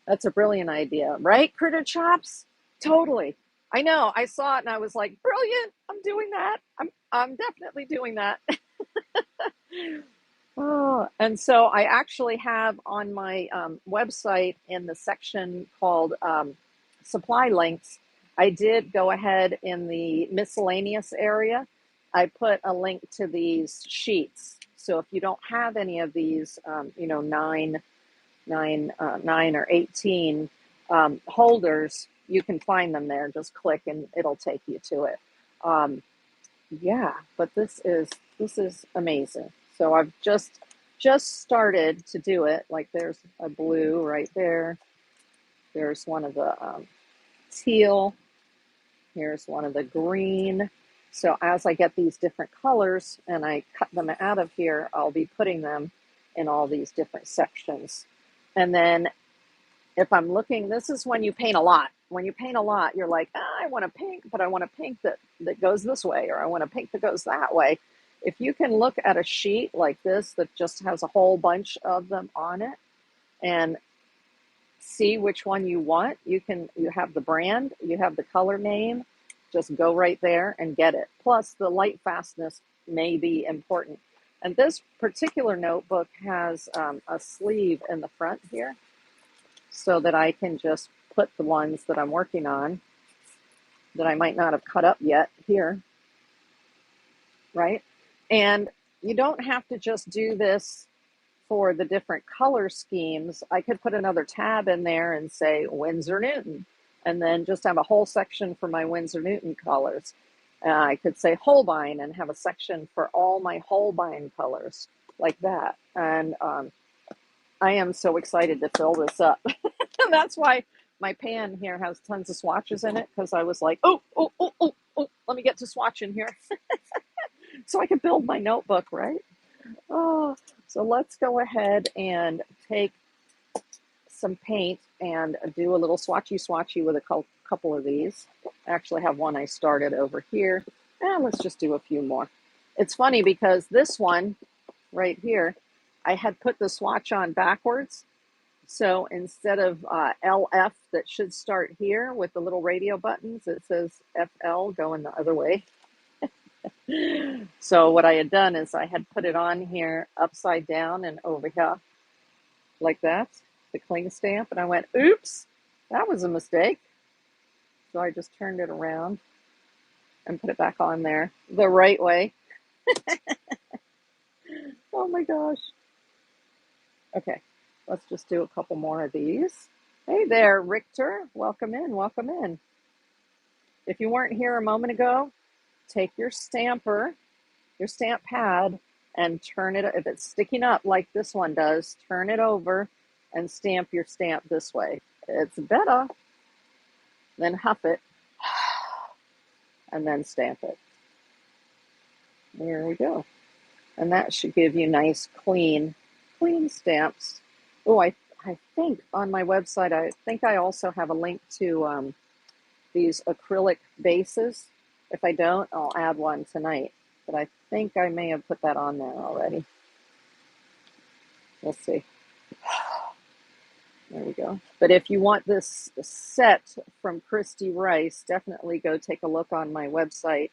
that's a brilliant idea, right, Critter Chops? Totally. I know. I saw it and I was like, brilliant. I'm doing that. I'm definitely doing that. Oh, and so I actually have on my website in the section called supply links, I did go ahead in the miscellaneous area. I put a link to these sheets. So if you don't have any of these, 9 or 18 holders, you can find them there. Just click and it'll take you to it. Yeah, but this is amazing. So I've just started to do it. Like there's a blue right there. There's one of the teal. Here's one of the green. So as I get these different colors and I cut them out of here, I'll be putting them in all these different sections. And then if I'm looking, this is when you paint a lot. When you paint a lot, you're like, I want a pink, but I want a pink that goes this way, or I want a pink that goes that way. If you can look at a sheet like this that just has a whole bunch of them on it and see which one you want, you have the brand, you have the color name, just go right there and get it. Plus the light fastness may be important. And this particular notebook has a sleeve in the front here, so that I can just put the ones that I'm working on that I might not have cut up yet here, right? And you don't have to just do this for the different color schemes. I could put another tab in there and say Winsor Newton, and then just have a whole section for my Winsor Newton colors. I could say Holbein and have a section for all my Holbein colors, like that. And I am so excited to fill this up. And that's why my pan here has tons of swatches in it, because I was like, oh, let me get to swatching here. So I can build my notebook, right? Oh, so let's go ahead and take some paint and do a little swatchy with a couple of these. I actually have one I started over here. And let's just do a few more. It's funny because this one right here, I had put the swatch on backwards. So instead of LF that should start here with the little radio buttons, it says FL going the other way. So what I had done is I had put it on here upside down and over here like that, the cling stamp. And I went, oops, that was a mistake. So I just turned it around and put it back on there the right way. Oh my gosh. Okay, let's just do a couple more of these. Hey there, Richter. Welcome in, welcome in. If you weren't here a moment ago, take your stamper, your stamp pad, and turn it, if it's sticking up like this one does, turn it over and stamp your stamp this way. It's better. Then huff it, and then stamp it. There we go. And that should give you nice, clean stamps. Oh, I I think on my website, I think I also have a link to these acrylic bases. If I don't, I'll add one tonight. But I think I may have put that on there already. We'll see. There we go. But if you want this set from Kristy Rice, definitely go take a look on my website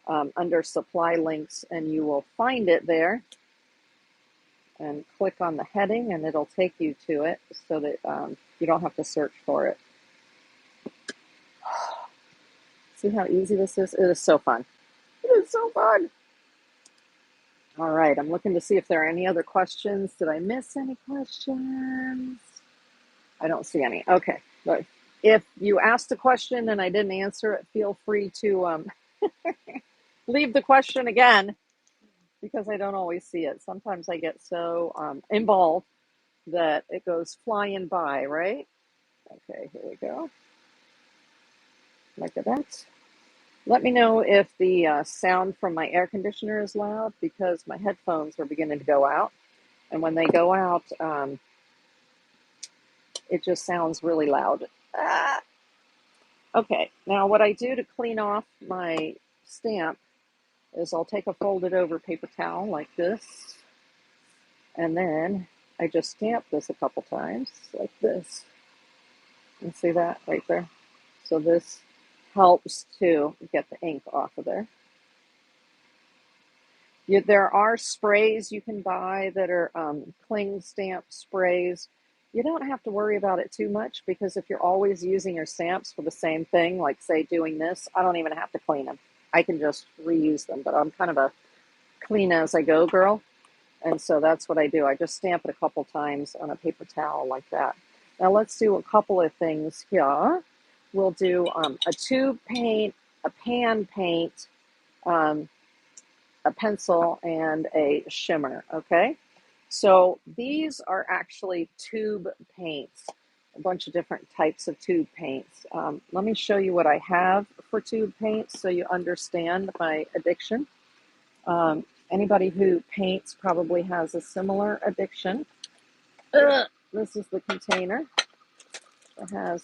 under supply links, and you will find it there. And click on the heading, and it'll take you to it so that you don't have to search for it. See how easy this is? It is so fun. It is so fun. All right, I'm looking to see if there are any other questions. Did I miss any questions? I don't see any. Okay, but if you asked a question and I didn't answer it, feel free to leave the question again, because I don't always see it. Sometimes I get so involved that it goes flying by, right? Okay, here we go. Like that. Let me know if the sound from my air conditioner is loud, because my headphones are beginning to go out. And when they go out, it just sounds really loud. Ah. Okay, now what I do to clean off my stamp is I'll take a folded over paper towel like this, and then I just stamp this a couple times like this. You see that right there? So this helps to get the ink off of there. There are sprays you can buy that are cling stamp sprays. You don't have to worry about it too much, because if you're always using your stamps for the same thing, like say doing this, I don't even have to clean them. I can just reuse them, but I'm kind of a clean as I go girl. And so that's what I do. I just stamp it a couple times on a paper towel like that. Now let's do a couple of things here. We'll do a tube paint, a pan paint, a pencil, and a shimmer, okay? So these are actually tube paints, a bunch of different types of tube paints. Let me show you what I have for tube paints so you understand my addiction. Anybody who paints probably has a similar addiction. This is the container. It has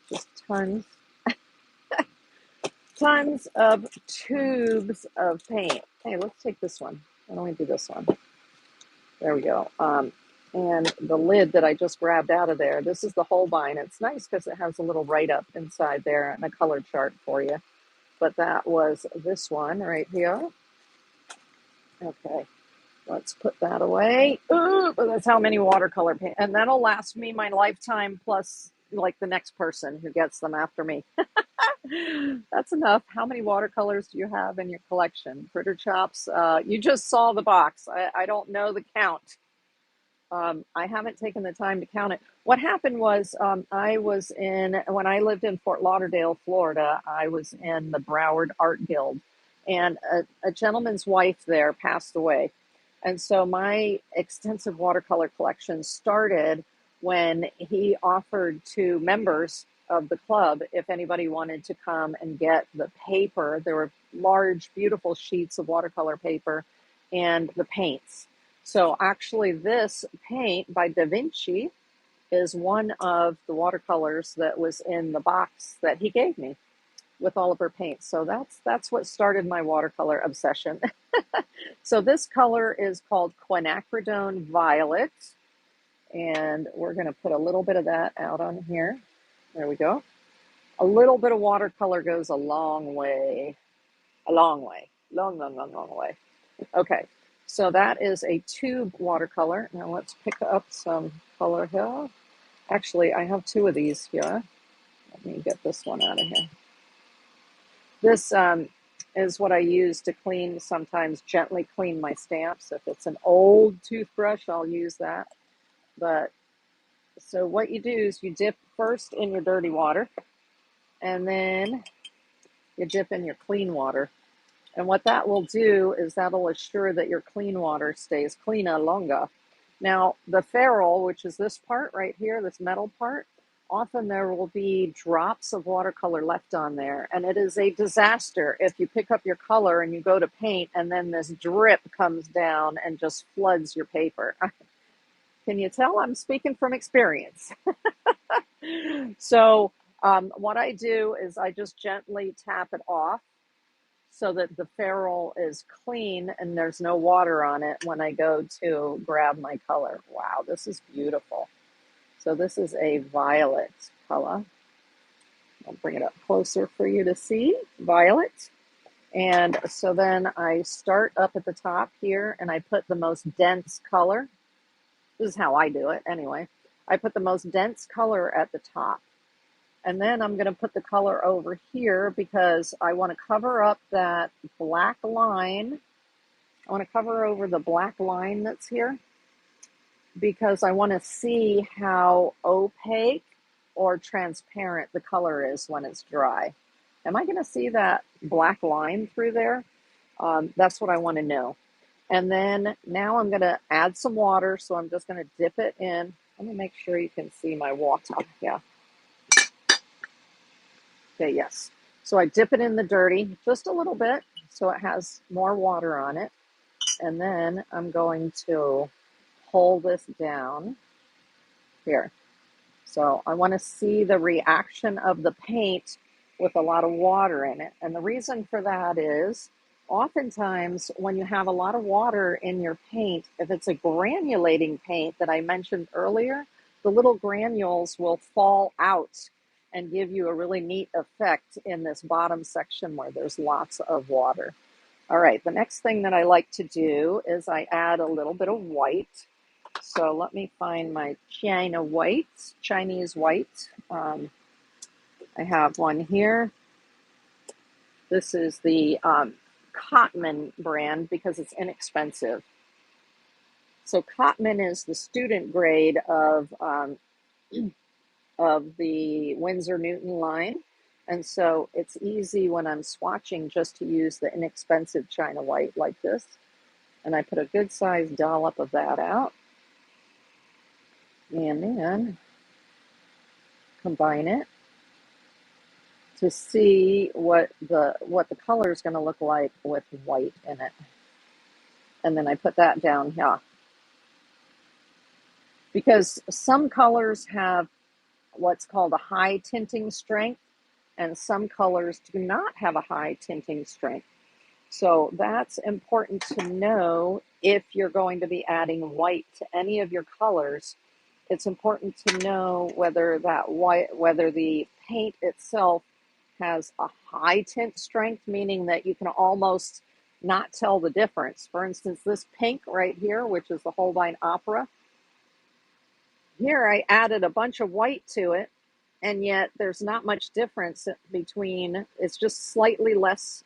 just tons of tubes of paint. Hey, let's take this one. Why don't we do this one? There we go. And the lid that I just grabbed out of there, this is the Holbein. It's nice because it has a little write-up inside there and a color chart for you. But that was this one right here. Okay, let's put that away. Ooh, but that's how many watercolor paint. And that'll last me my lifetime, plus like the next person who gets them after me. That's enough. How many watercolors do you have in your collection? Critter Chops, you just saw the box. I don't know the count. I haven't taken the time to count it. What happened was when I lived in Fort Lauderdale, Florida, I was in the Broward Art Guild, and a gentleman's wife there passed away. And so my extensive watercolor collection started when he offered to members of the club if anybody wanted to come and get the paper. There were large, beautiful sheets of watercolor paper and the paints. So actually this paint by Da Vinci is one of the watercolors that was in the box that he gave me with all of her paints. So that's what started my watercolor obsession. So this color is called Quinacridone Violet, and we're going to put a little bit of that out on here. There we go. A little bit of watercolor goes a long way. A long way. Long way. Okay, so that is a tube watercolor. Now let's pick up some color here. Actually, I have two of these here. Let me get this one out of here. This is what I use to sometimes gently clean my stamps. If it's an old toothbrush, I'll use that. But so what you do is you dip first in your dirty water, and then you dip in your clean water. And what that will do is that'll assure that your clean water stays cleaner longer. Now, the ferrule, which is this part right here, this metal part, often there will be drops of watercolor left on there. And it is a disaster if you pick up your color and you go to paint and then this drip comes down and just floods your paper. Can you tell I'm speaking from experience? So what I do is I just gently tap it off so that the ferrule is clean and there's no water on it when I go to grab my color. Wow, this is beautiful. So this is a violet color. I'll bring it up closer for you to see. Violet. And so then I start up at the top here and I put the most dense color. This is how I do it anyway. I put the most dense color at the top. And then I'm going to put the color over here because I want to cover up that black line. I want to cover over the black line that's here because I want to see how opaque or transparent the color is when it's dry. Am I going to see that black line through there? That's what I want to know. And then now I'm going to add some water. So I'm just going to dip it in. Let me make sure you can see my water. Yeah. Okay, yes. So I dip it in the dirty just a little bit so it has more water on it. And then I'm going to pull this down here. So I want to see the reaction of the paint with a lot of water in it. And the reason for that is oftentimes when you have a lot of water in your paint, if it's a granulating paint that I mentioned earlier, the little granules will fall out and give you a really neat effect in this bottom section where there's lots of water. All right, the next thing that I like to do is I add a little bit of white. So let me find my Chinese white. I have one here. This is the Cotman brand because it's inexpensive. So Cotman is the student grade of the Winsor Newton line. And so it's easy when I'm swatching just to use the inexpensive China white like this. And I put a good sized dollop of that out. And then combine it to see what the color is going to look like with white in it. And then I put that down here. Because some colors have what's called a high tinting strength, and some colors do not have a high tinting strength. So that's important to know if you're going to be adding white to any of your colors. It's important to know whether the paint itself has a high tint strength, meaning that you can almost not tell the difference. For instance, this pink right here, which is the Holbein Opera, here I added a bunch of white to it, and yet there's not much difference between, it's just slightly less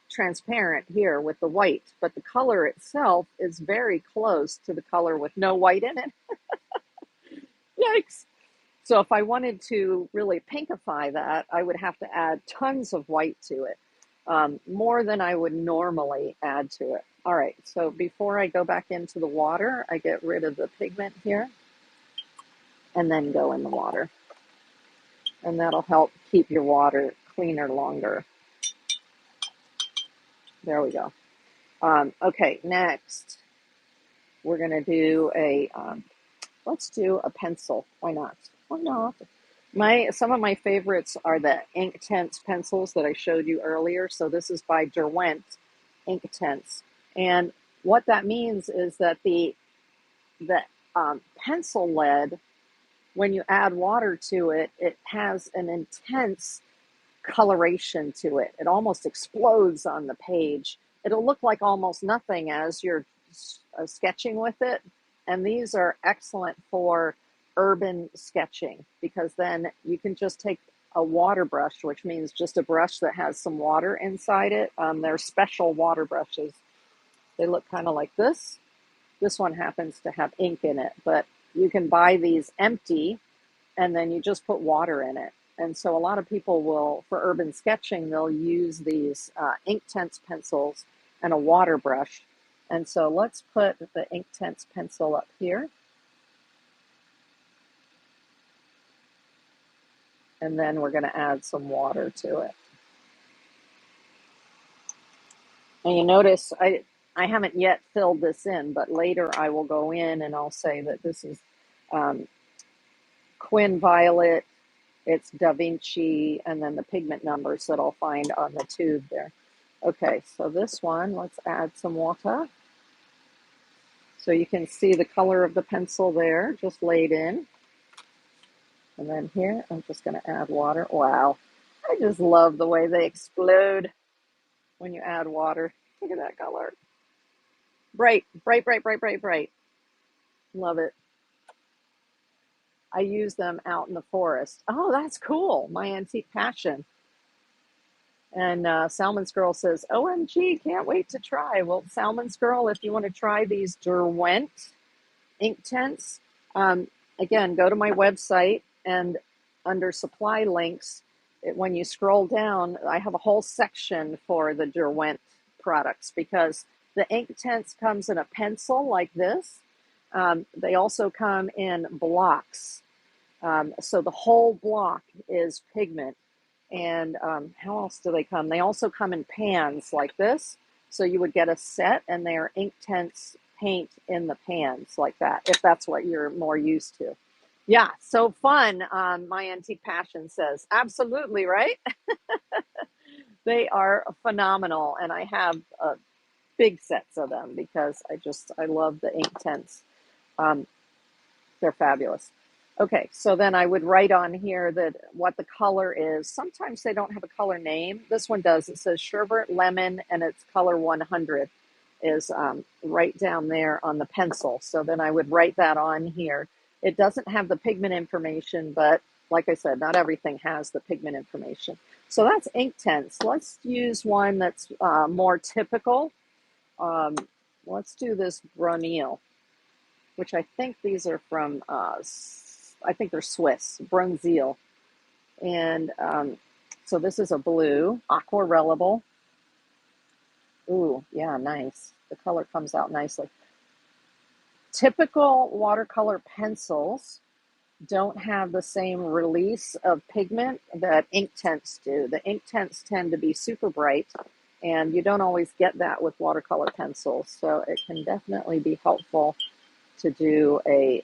transparent here with the white, but the color itself is very close to the color with no white in it. Yikes. So if I wanted to really pinkify that, I would have to add tons of white to it, more than I would normally add to it. All right, so before I go back into the water, I get rid of the pigment here and then go in the water. And that'll help keep your water cleaner longer. There we go. Okay, next we're going to do let's do a pencil. Why not? Why not? Some of my favorites are the Inktense pencils that I showed you earlier. So this is by Derwent Inktense. And what that means is that the pencil lead, when you add water to it, it has an intense coloration to it. It almost explodes on the page. It'll look like almost nothing as you're sketching with it. And these are excellent for urban sketching because then you can just take a water brush, which means just a brush that has some water inside it. They're special water brushes. They look kind of like this. This one happens to have ink in it, but you can buy these empty and then you just put water in it. And so a lot of people will, for urban sketching, they'll use these Inktense pencils and a water brush. And so let's put the Inktense pencil up here. And then we're going to add some water to it. And you notice I haven't yet filled this in, but later I will go in and I'll say that this is um, Quinn Violet, it's Da Vinci, and then the pigment numbers that I'll find on the tube there. Okay, so this one, let's add some water. So you can see the color of the pencil there, just laid in. And then here, I'm just going to add water. Wow, I just love the way they explode when you add water. Look at that color. Bright, bright, bright, bright, bright, bright. Love it. I use them out in the forest. Oh, that's cool. My antique passion. And Salmon's Girl says, OMG, can't wait to try. Well, Salmon's Girl, if you want to try these Derwent ink tints, um, again, go to my website and under supply links, when you scroll down, I have a whole section for the Derwent products because the ink tints comes in a pencil like this. They also come in blocks. So the whole block is pigment. And how else do they come? They also come in pans like this. So you would get a set and they're ink tints paint in the pans like that, if that's what you're more used to. Yeah, so fun. My Antique Passion says, absolutely, right? They are phenomenal. And I have big sets of them because I love the ink tints. Um, they're fabulous. Okay, so then I would write on here that what the color is. Sometimes they don't have a color name. This one does. It says sherbet lemon and it's color 100 is right down there on the pencil. So then I would write that on here. It doesn't have the pigment information, but like I said, not everything has the pigment information. So that's ink tints. Let's use one that's more typical. Let's do this Brunel, which I think these are from, I think they're Swiss, Brunzil. And so this is a blue, aquarellable. Ooh, yeah, nice. The color comes out nicely. Typical watercolor pencils don't have the same release of pigment that ink tints do. The ink tints tend to be super bright, and you don't always get that with watercolor pencils. So it can definitely be helpful to do a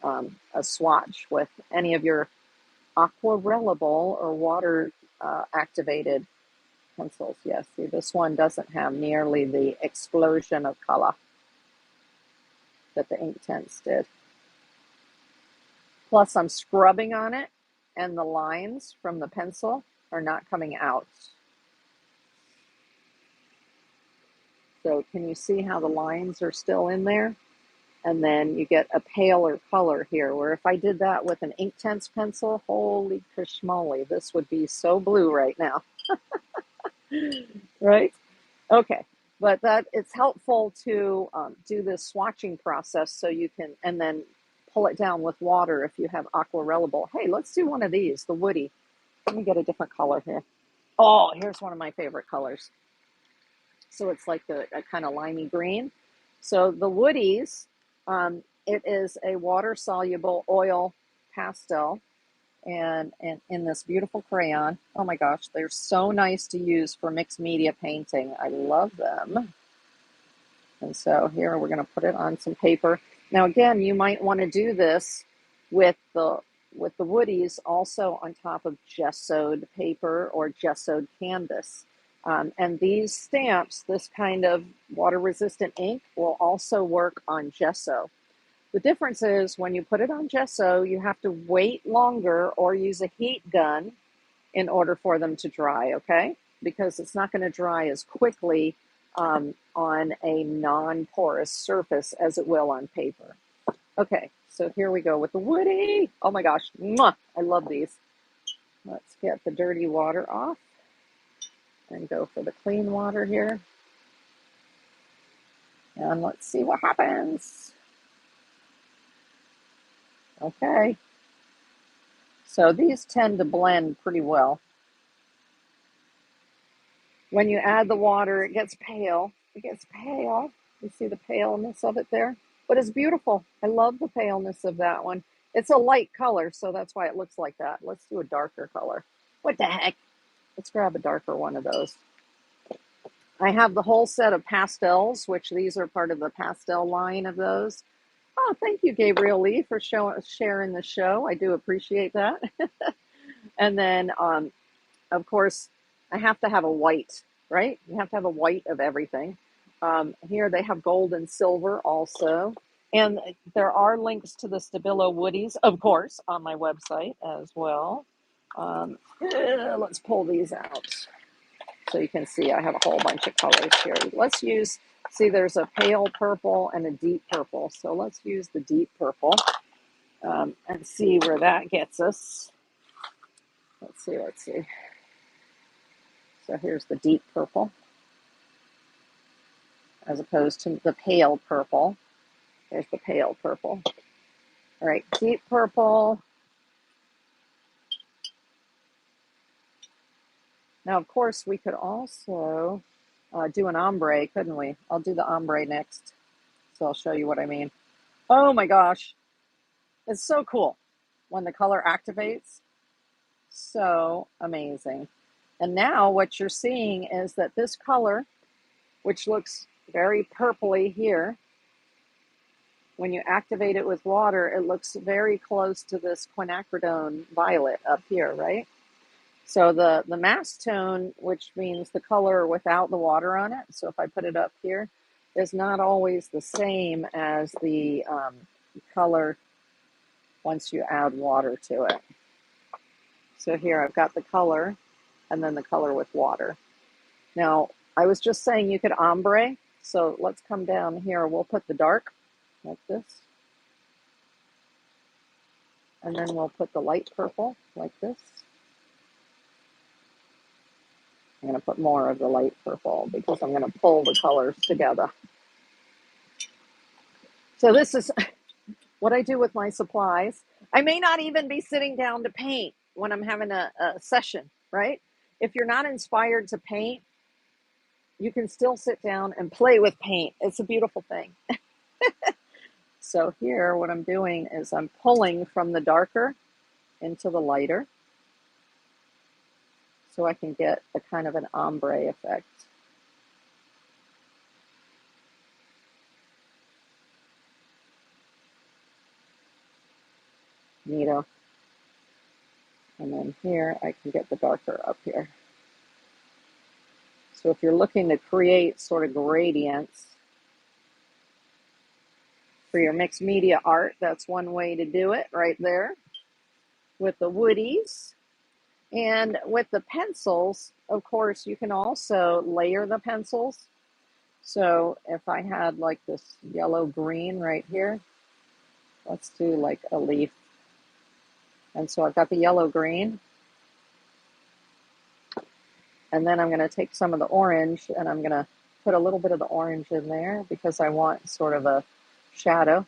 swatch with any of your aquarellable or water activated pencils. Yes, see, this one doesn't have nearly the explosion of color that the ink tints did. Plus, I'm scrubbing on it, and the lines from the pencil are not coming out. So can you see how the lines are still in there? And then you get a paler color here, where if I did that with an Inktense pencil, holy krishmoly, this would be so blue right now. Right? Okay, but it's helpful to do this swatching process so you can, and then pull it down with water if you have aquarellable. Hey, let's do one of these, the woody. Let me get a different color here. Oh, here's one of my favorite colors. So it's like a kind of limey green. So the woodies, it is a water-soluble oil pastel and in this beautiful crayon. Oh my gosh, they're so nice to use for mixed media painting. I love them. And so here we're going to put it on some paper. Now again, you might want to do this with the woodies also on top of gessoed paper or gessoed canvas. And these stamps, this kind of water-resistant ink, will also work on gesso. The difference is when you put it on gesso, you have to wait longer or use a heat gun in order for them to dry, okay? Because it's not going to dry as quickly on a non-porous surface as it will on paper. Okay, so here we go with the woody. Oh my gosh, mwah, I love these. Let's get the dirty water off and go for the clean water here. And let's see what happens. Okay. So these tend to blend pretty well. When you add the water, it gets pale. It gets pale. You see the paleness of it there? But it's beautiful. I love the paleness of that one. It's a light color, so that's why it looks like that. Let's do a darker color. What the heck? Let's grab a darker one of those. I have the whole set of pastels, which these are part of the pastel line of those. Oh, thank you, Gabriel Lee, for sharing the show. I do appreciate that. And then, of course, I have to have a white, right? You have to have a white of everything. Here they have gold and silver also. And there are links to the Stabilo Woodies, of course, on my website as well. Let's pull these out so you can see I have a whole bunch of colors here. Let's use, see, there's a pale purple and a deep purple. So let's use the deep purple and see where that gets us. Let's see, let's see. So here's the deep purple as opposed to the pale purple. There's the pale purple. All right, deep purple. Now, of course, we could also do an ombre, couldn't we? I'll do the ombre next, so I'll show you what I mean. Oh my gosh, it's so cool when the color activates. So amazing. And now what you're seeing is that this color, which looks very purpley here, when you activate it with water, it looks very close to this quinacridone violet up here, right? So the mass tone, which means the color without the water on it, so if I put it up here, is not always the same as the color once you add water to it. So here I've got the color and then the color with water. Now, I was just saying you could ombre, so let's come down here. We'll put the dark like this. And then we'll put the light purple like this. I'm going to put more of the light purple because I'm going to pull the colors together. So this is what I do with my supplies. I may not even be sitting down to paint when I'm having a session, right? If you're not inspired to paint, you can still sit down and play with paint. It's a beautiful thing. So here, what I'm doing is I'm pulling from the darker into the lighter so I can get a kind of an ombre effect. Neato. And then here, I can get the darker up here. So if you're looking to create sort of gradients for your mixed media art, that's one way to do it right there with the woodies. And with the pencils, of course, you can also layer the pencils. So if I had like this yellow green right here, let's do like a leaf. And so I've got the yellow green. And then I'm going to take some of the orange and I'm going to put a little bit of the orange in there because I want sort of a shadow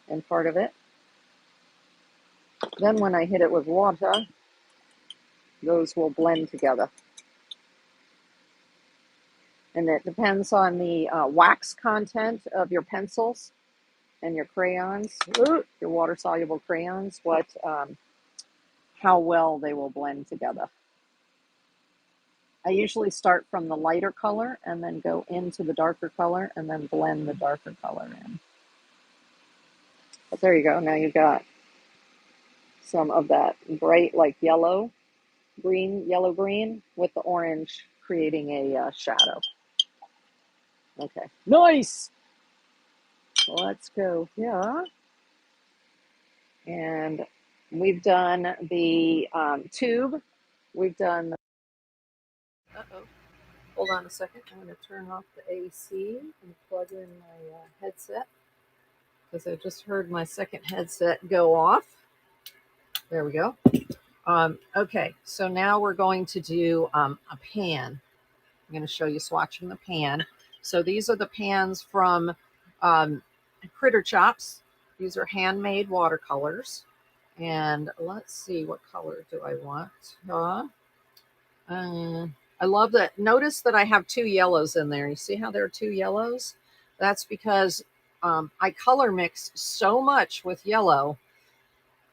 in part of it. Then when I hit it with water, those will blend together. And it depends on the wax content of your pencils and your crayons, your water-soluble crayons, how well they will blend together. I usually start from the lighter color and then go into the darker color and then blend the darker color in. But there you go. Now you've got some of that bright like yellow green with the orange creating a shadow. Okay, nice. Let's go here. And we've done the tube. We've done uh-oh. Hold on a second. I'm going to turn off the AC and plug in my headset because I just heard my second headset go off. There we go. Okay, so now we're going to do a pan. I'm going to show you swatching the pan. So these are the pans from Critter Chops. These are handmade watercolors. And let's see, what color do I want? I love that. Notice that I have two yellows in there. You see how there are two yellows? That's because I color mix so much with yellow.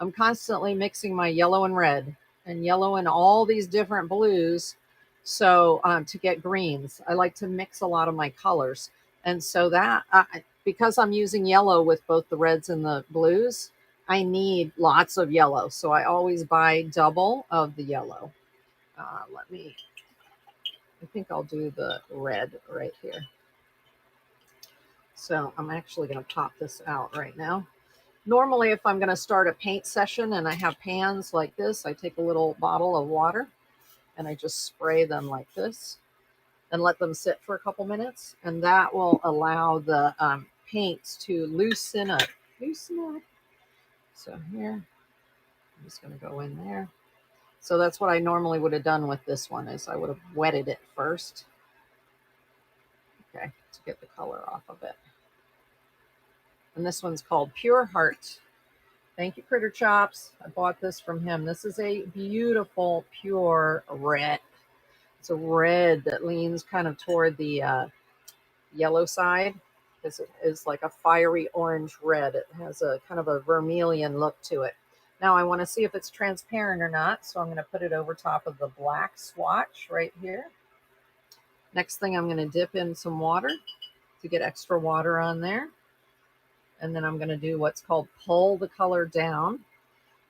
I'm constantly mixing my yellow and red and yellow and all these different blues So to get greens, I like to mix a lot of my colors. And so that, because I'm using yellow with both the reds and the blues, I need lots of yellow. So I always buy double of the yellow. I think I'll do the red right here. So I'm actually going to pop this out right now. Normally, if I'm going to start a paint session and I have pans like this, I take a little bottle of water and I just spray them like this and let them sit for a couple minutes. And that will allow the paints to loosen up. So here, I'm just going to go in there. So that's what I normally would have done with this one, is I would have wetted it first. Okay, to get the color off of it. And this one's called Pure Heart. Thank you, Critter Chops. I bought this from him. This is a beautiful, pure red. It's a red that leans kind of toward the yellow side. This is like a fiery orange red. It has a kind of a vermilion look to it. Now I want to see if it's transparent or not, so I'm going to put it over top of the black swatch right here. Next thing, I'm going to dip in some water to get extra water on there. And then I'm going to do what's called pull the color down.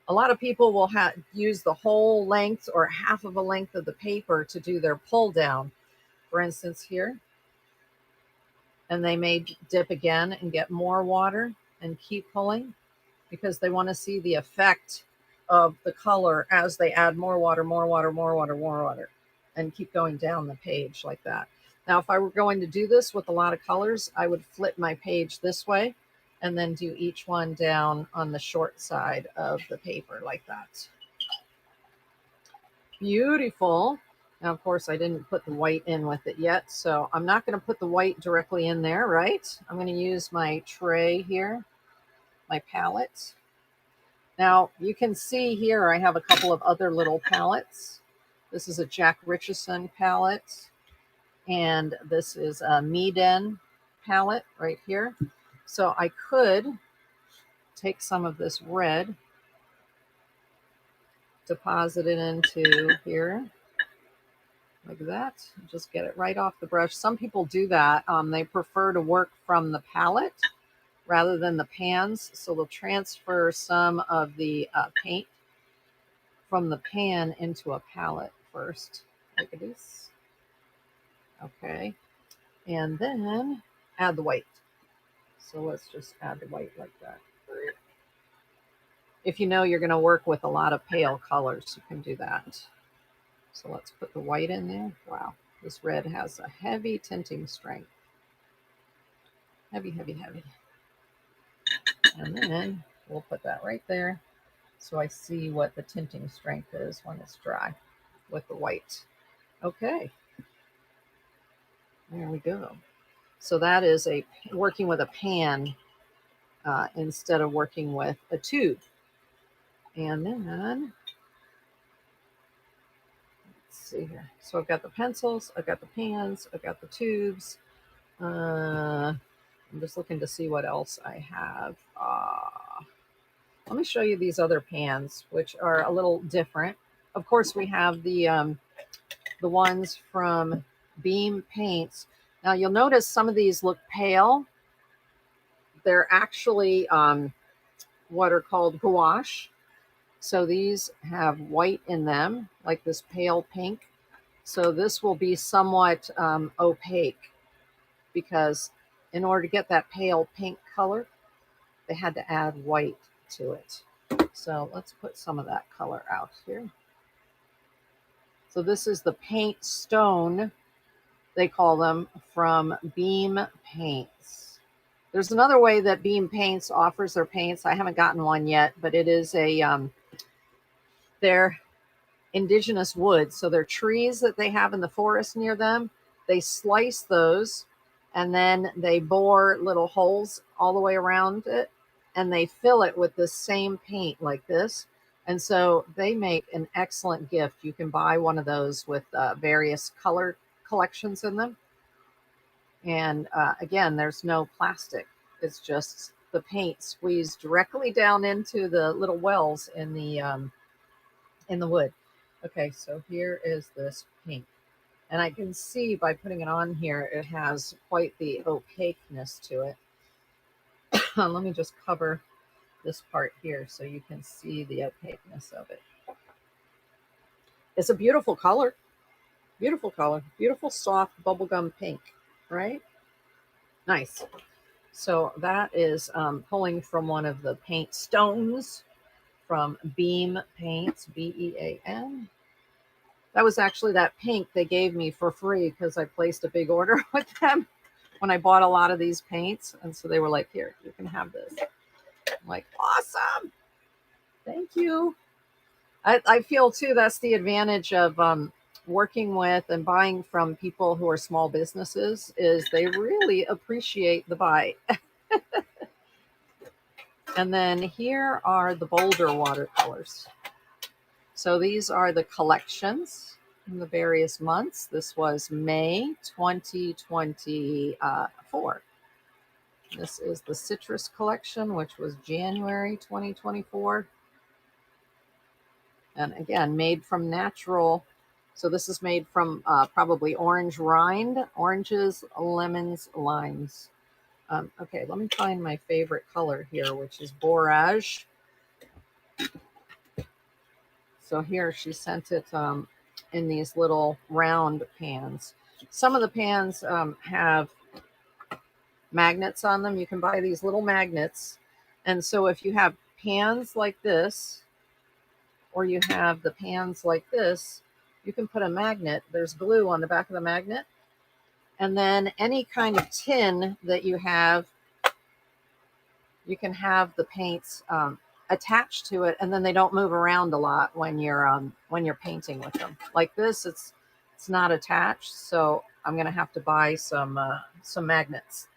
A lot of people will use the whole length or half of a length of the paper to do their pull down. For instance, here. And they may dip again and get more water and keep pulling because they want to see the effect of the color as they add more water, more water, more water, more water, and keep going down the page like that. Now, if I were going to do this with a lot of colors, I would flip my page this way and then do each one down on the short side of the paper like that. Beautiful. Now, of course, I didn't put the white in with it yet, so I'm not going to put the white directly in there, right? I'm going to use my tray here, my palette. Now, you can see here I have a couple of other little palettes. This is a Jack Richardson palette, and this is a Meeden palette right here. So I could take some of this red, deposit it into here like that, just get it right off the brush. Some people do that. They prefer to work from the palette rather than the pans, so they'll transfer some of the paint from the pan into a palette first, like this. Okay, and then add the white. So let's just add the white like that. If you know you're going to work with a lot of pale colors, you can do that. So let's put the white in there. Wow, this red has a heavy tinting strength. Heavy, heavy, heavy. And then we'll put that right there so I see what the tinting strength is when it's dry with the white. Okay, there we go. So that is working with a pan instead of working with a tube. And then, let's see here. So I've got the pencils, I've got the pans, I've got the tubes. I'm just looking to see what else I have. Let me show you these other pans, which are a little different. Of course, we have the ones from Beam Paints. Now, you'll notice some of these look pale. They're actually what are called gouache. So these have white in them, like this pale pink. So this will be somewhat opaque because in order to get that pale pink color, they had to add white to it. So let's put some of that color out here. So this is the Paint Stone, they call them, from Beam Paints. There's another way that Beam Paints offers their paints. I haven't gotten one yet, but it is they're indigenous wood. So they're trees that they have in the forest near them. They slice those and then they bore little holes all the way around it and they fill it with the same paint like this. And so they make an excellent gift. You can buy one of those with various color collections in them. And again, there's no plastic. It's just the paint squeezed directly down into the little wells in the wood. Okay, so here is this pink. And I can see by putting it on here, it has quite the opaqueness to it. Let me just cover this part here so you can see the opaqueness of it. It's a beautiful color. Beautiful color. Beautiful soft bubblegum pink, right? Nice. So that is pulling from one of the paint stones from Beam Paints, Bean. That was actually that pink they gave me for free because I placed a big order with them when I bought a lot of these paints. And so they were like, here, you can have this. I'm like, awesome. Thank you. I feel too that's the advantage of working with and buying from people who are small businesses is they really appreciate the buy. And then here are the bolder watercolors. So these are the collections in the various months. This was May 2024. This is the citrus collection, which was January 2024. And again, made from natural. So this is made from probably orange rind, oranges, lemons, limes. Okay, let me find my favorite color here, which is borage. So here she sent it in these little round pans. Some of the pans have magnets on them. You can buy these little magnets. And so if you have pans like this, or you have the pans like this, you can put a magnet. There's glue on the back of the magnet. And then any kind of tin that you have, you can have the paints attached to it, and then they don't move around a lot when you're painting with them. Like this, it's not attached, so I'm gonna have to buy some magnets.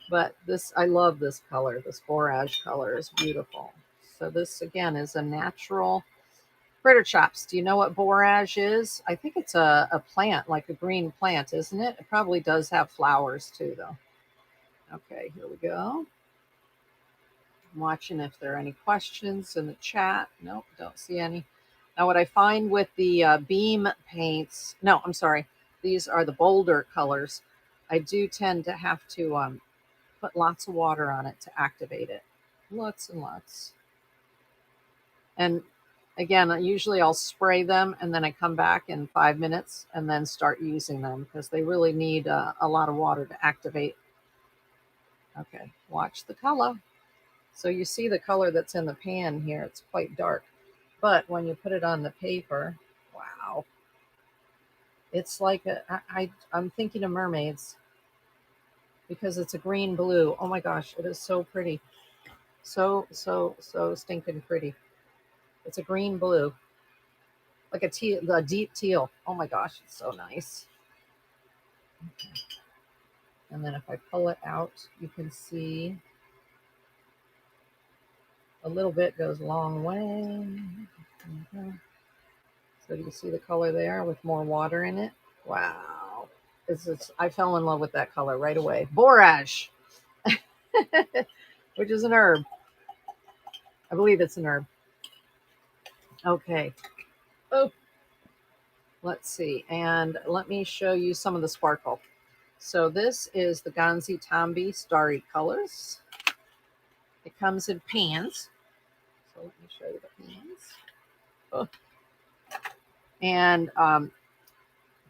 But this, I love this color. This borage color is beautiful. So this again is a natural. Critter Chops, do you know what borage is? I think it's a plant, like a green plant, isn't it? It probably does have flowers too, though. Okay, here we go. I'm watching if there are any questions in the chat. Nope, don't see any. Now, what I find with the beam paints, no, I'm sorry, these are the bolder colors. I do tend to have to put lots of water on it to activate it. Lots and lots. And again, usually I'll spray them and then I come back in 5 minutes and then start using them because they really need a lot of water to activate. Okay, watch the color. So you see the color that's in the pan here. It's quite dark. But when you put it on the paper, wow. It's like I'm thinking of mermaids because it's a green blue. Oh my gosh, it is so pretty. So stinking pretty. It's a green blue. Like a deep teal. Oh my gosh, it's so nice. Okay. And then if I pull it out, you can see a little bit goes a long way. Okay. So you see the color there with more water in it? Wow. I fell in love with that color right away. Borage, which is an herb. I believe it's an herb. Okay. Oh, let's see. And let me show you some of the sparkle. So this is the Ganzi Tambi Starry Colors. It comes in pans. So let me show you the pans. Oh. And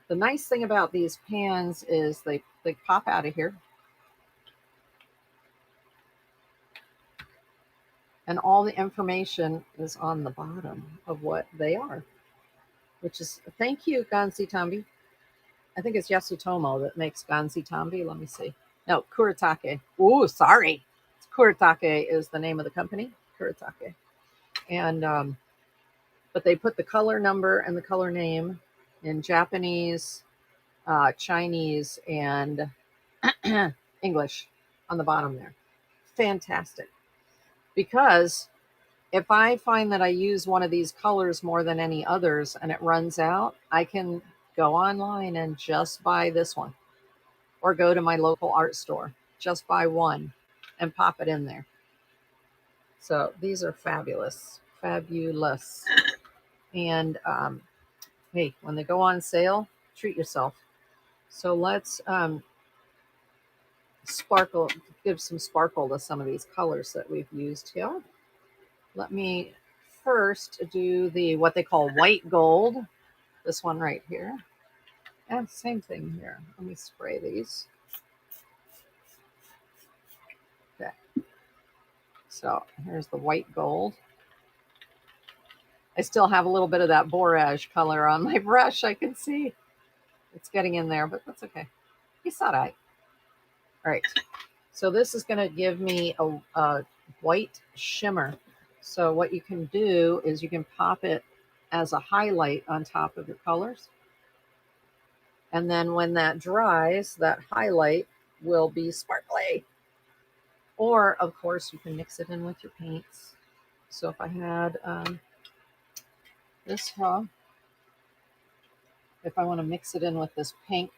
the nice thing about these pans is they pop out of here. And all the information is on the bottom of what they are, which is, thank you, Ganzi Tambi. I think it's Yasutomo that makes Ganzi Tambi. Let me see. No, Kuretake. Ooh, sorry. Kuretake is the name of the company, Kuretake. And, but they put the color number and the color name in Japanese, Chinese, and English on the bottom there. Fantastic. Because if I find that I use one of these colors more than any others and it runs out, I can go online and just buy this one or go to my local art store, just buy one and pop it in there. So these are fabulous, fabulous. And Hey, when they go on sale, treat yourself. So let's sparkle, give some sparkle to some of these colors that we've used here. Let me first do the what they call white gold. This one right here. And same thing here. Let me spray these. Okay. So here's the white gold. I still have a little bit of that borage color on my brush. I can see it's getting in there, but that's okay. It's all right. All right. So this is going to give me a white shimmer. So what you can do is you can pop it as a highlight on top of your colors. And then when that dries, that highlight will be sparkly. Or, of course, you can mix it in with your paints. So if I had this, if I want to mix it in with this pink,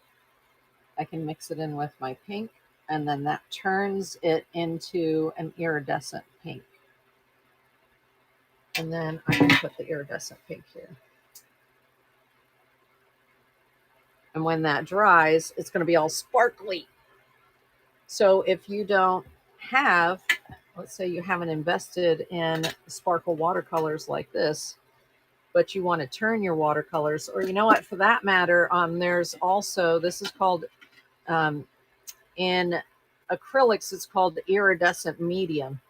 I can mix it in with my pink, and then that turns it into an iridescent pink. And then I can put the iridescent pink here. And when that dries, it's going to be all sparkly. So if you don't have, let's say you haven't invested in sparkle watercolors like this, but you want to turn your watercolors, or you know what, for that matter, there's also, this is called, in acrylics, it's called the iridescent medium.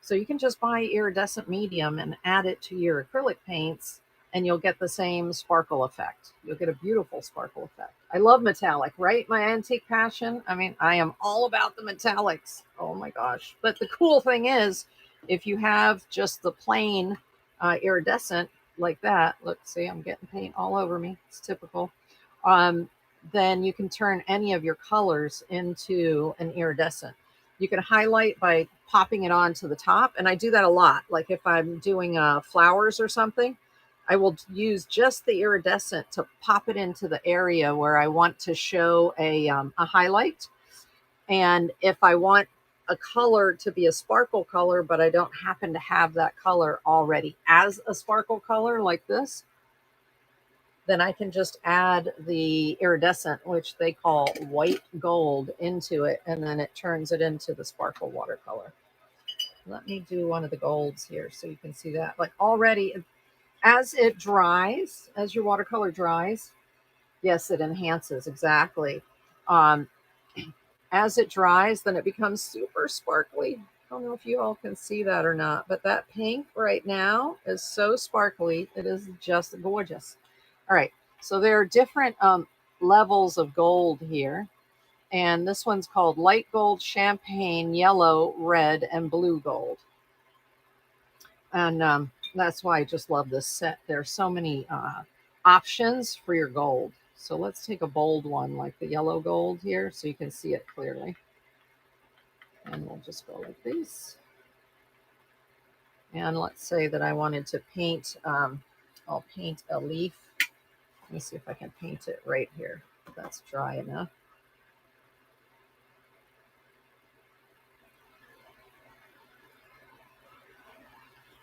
So you can just buy iridescent medium and add it to your acrylic paints, and you'll get the same sparkle effect. You'll get a beautiful sparkle effect. I love metallic, right? My antique passion. I mean, I am all about the metallics. Oh my gosh. But the cool thing is, if you have just the plain iridescent like that, look, see, I'm getting paint all over me. It's typical. Then you can turn any of your colors into an iridescent. You can highlight by popping it onto the top, and I do that a lot. Like if I'm doing flowers or something, I will use just the iridescent to pop it into the area where I want to show a highlight. And if I want a color to be a sparkle color, but I don't happen to have that color already as a sparkle color like this, then I can just add the iridescent, which they call white gold, into it, and then it turns it into the sparkle watercolor. Let me do one of the golds here so you can see that. Like already, as it dries, as your watercolor dries, yes, it enhances, exactly. As it dries, then it becomes super sparkly. I don't know if you all can see that or not, but that pink right now is so sparkly. It is just gorgeous. All right, so there are different levels of gold here. And this one's called light gold, champagne, yellow, red, and blue gold. And that's why I just love this set. There's so many options for your gold. So let's take a bold one like the yellow gold here so you can see it clearly. And we'll just go like this. And let's say that I wanted to paint, I'll paint a leaf. Let me see if I can paint it right here. That's dry enough.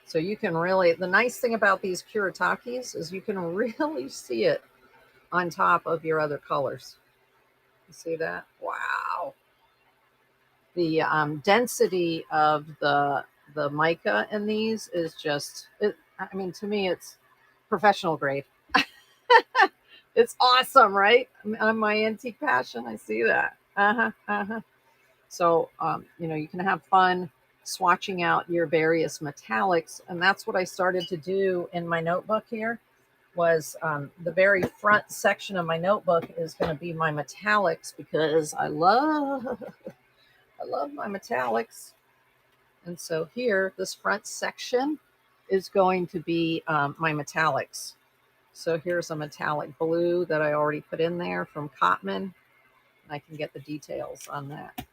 So you can really, the nice thing about these Kuritakis is you can really see it on top of your other colors. You see that? Wow. The density of the mica in these is just, I mean, to me, it's professional grade. It's awesome, right? On my antique passion, I see that. So, you know, you can have fun swatching out your various metallics. And that's what I started to do in my notebook here was the very front section of my notebook is going to be my metallics because I love my metallics. And so here, this front section is going to be my metallics. So here's a metallic blue that I already put in there from Cotman. I can get the details on that.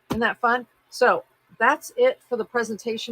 Isn't that fun? So that's it for the presentation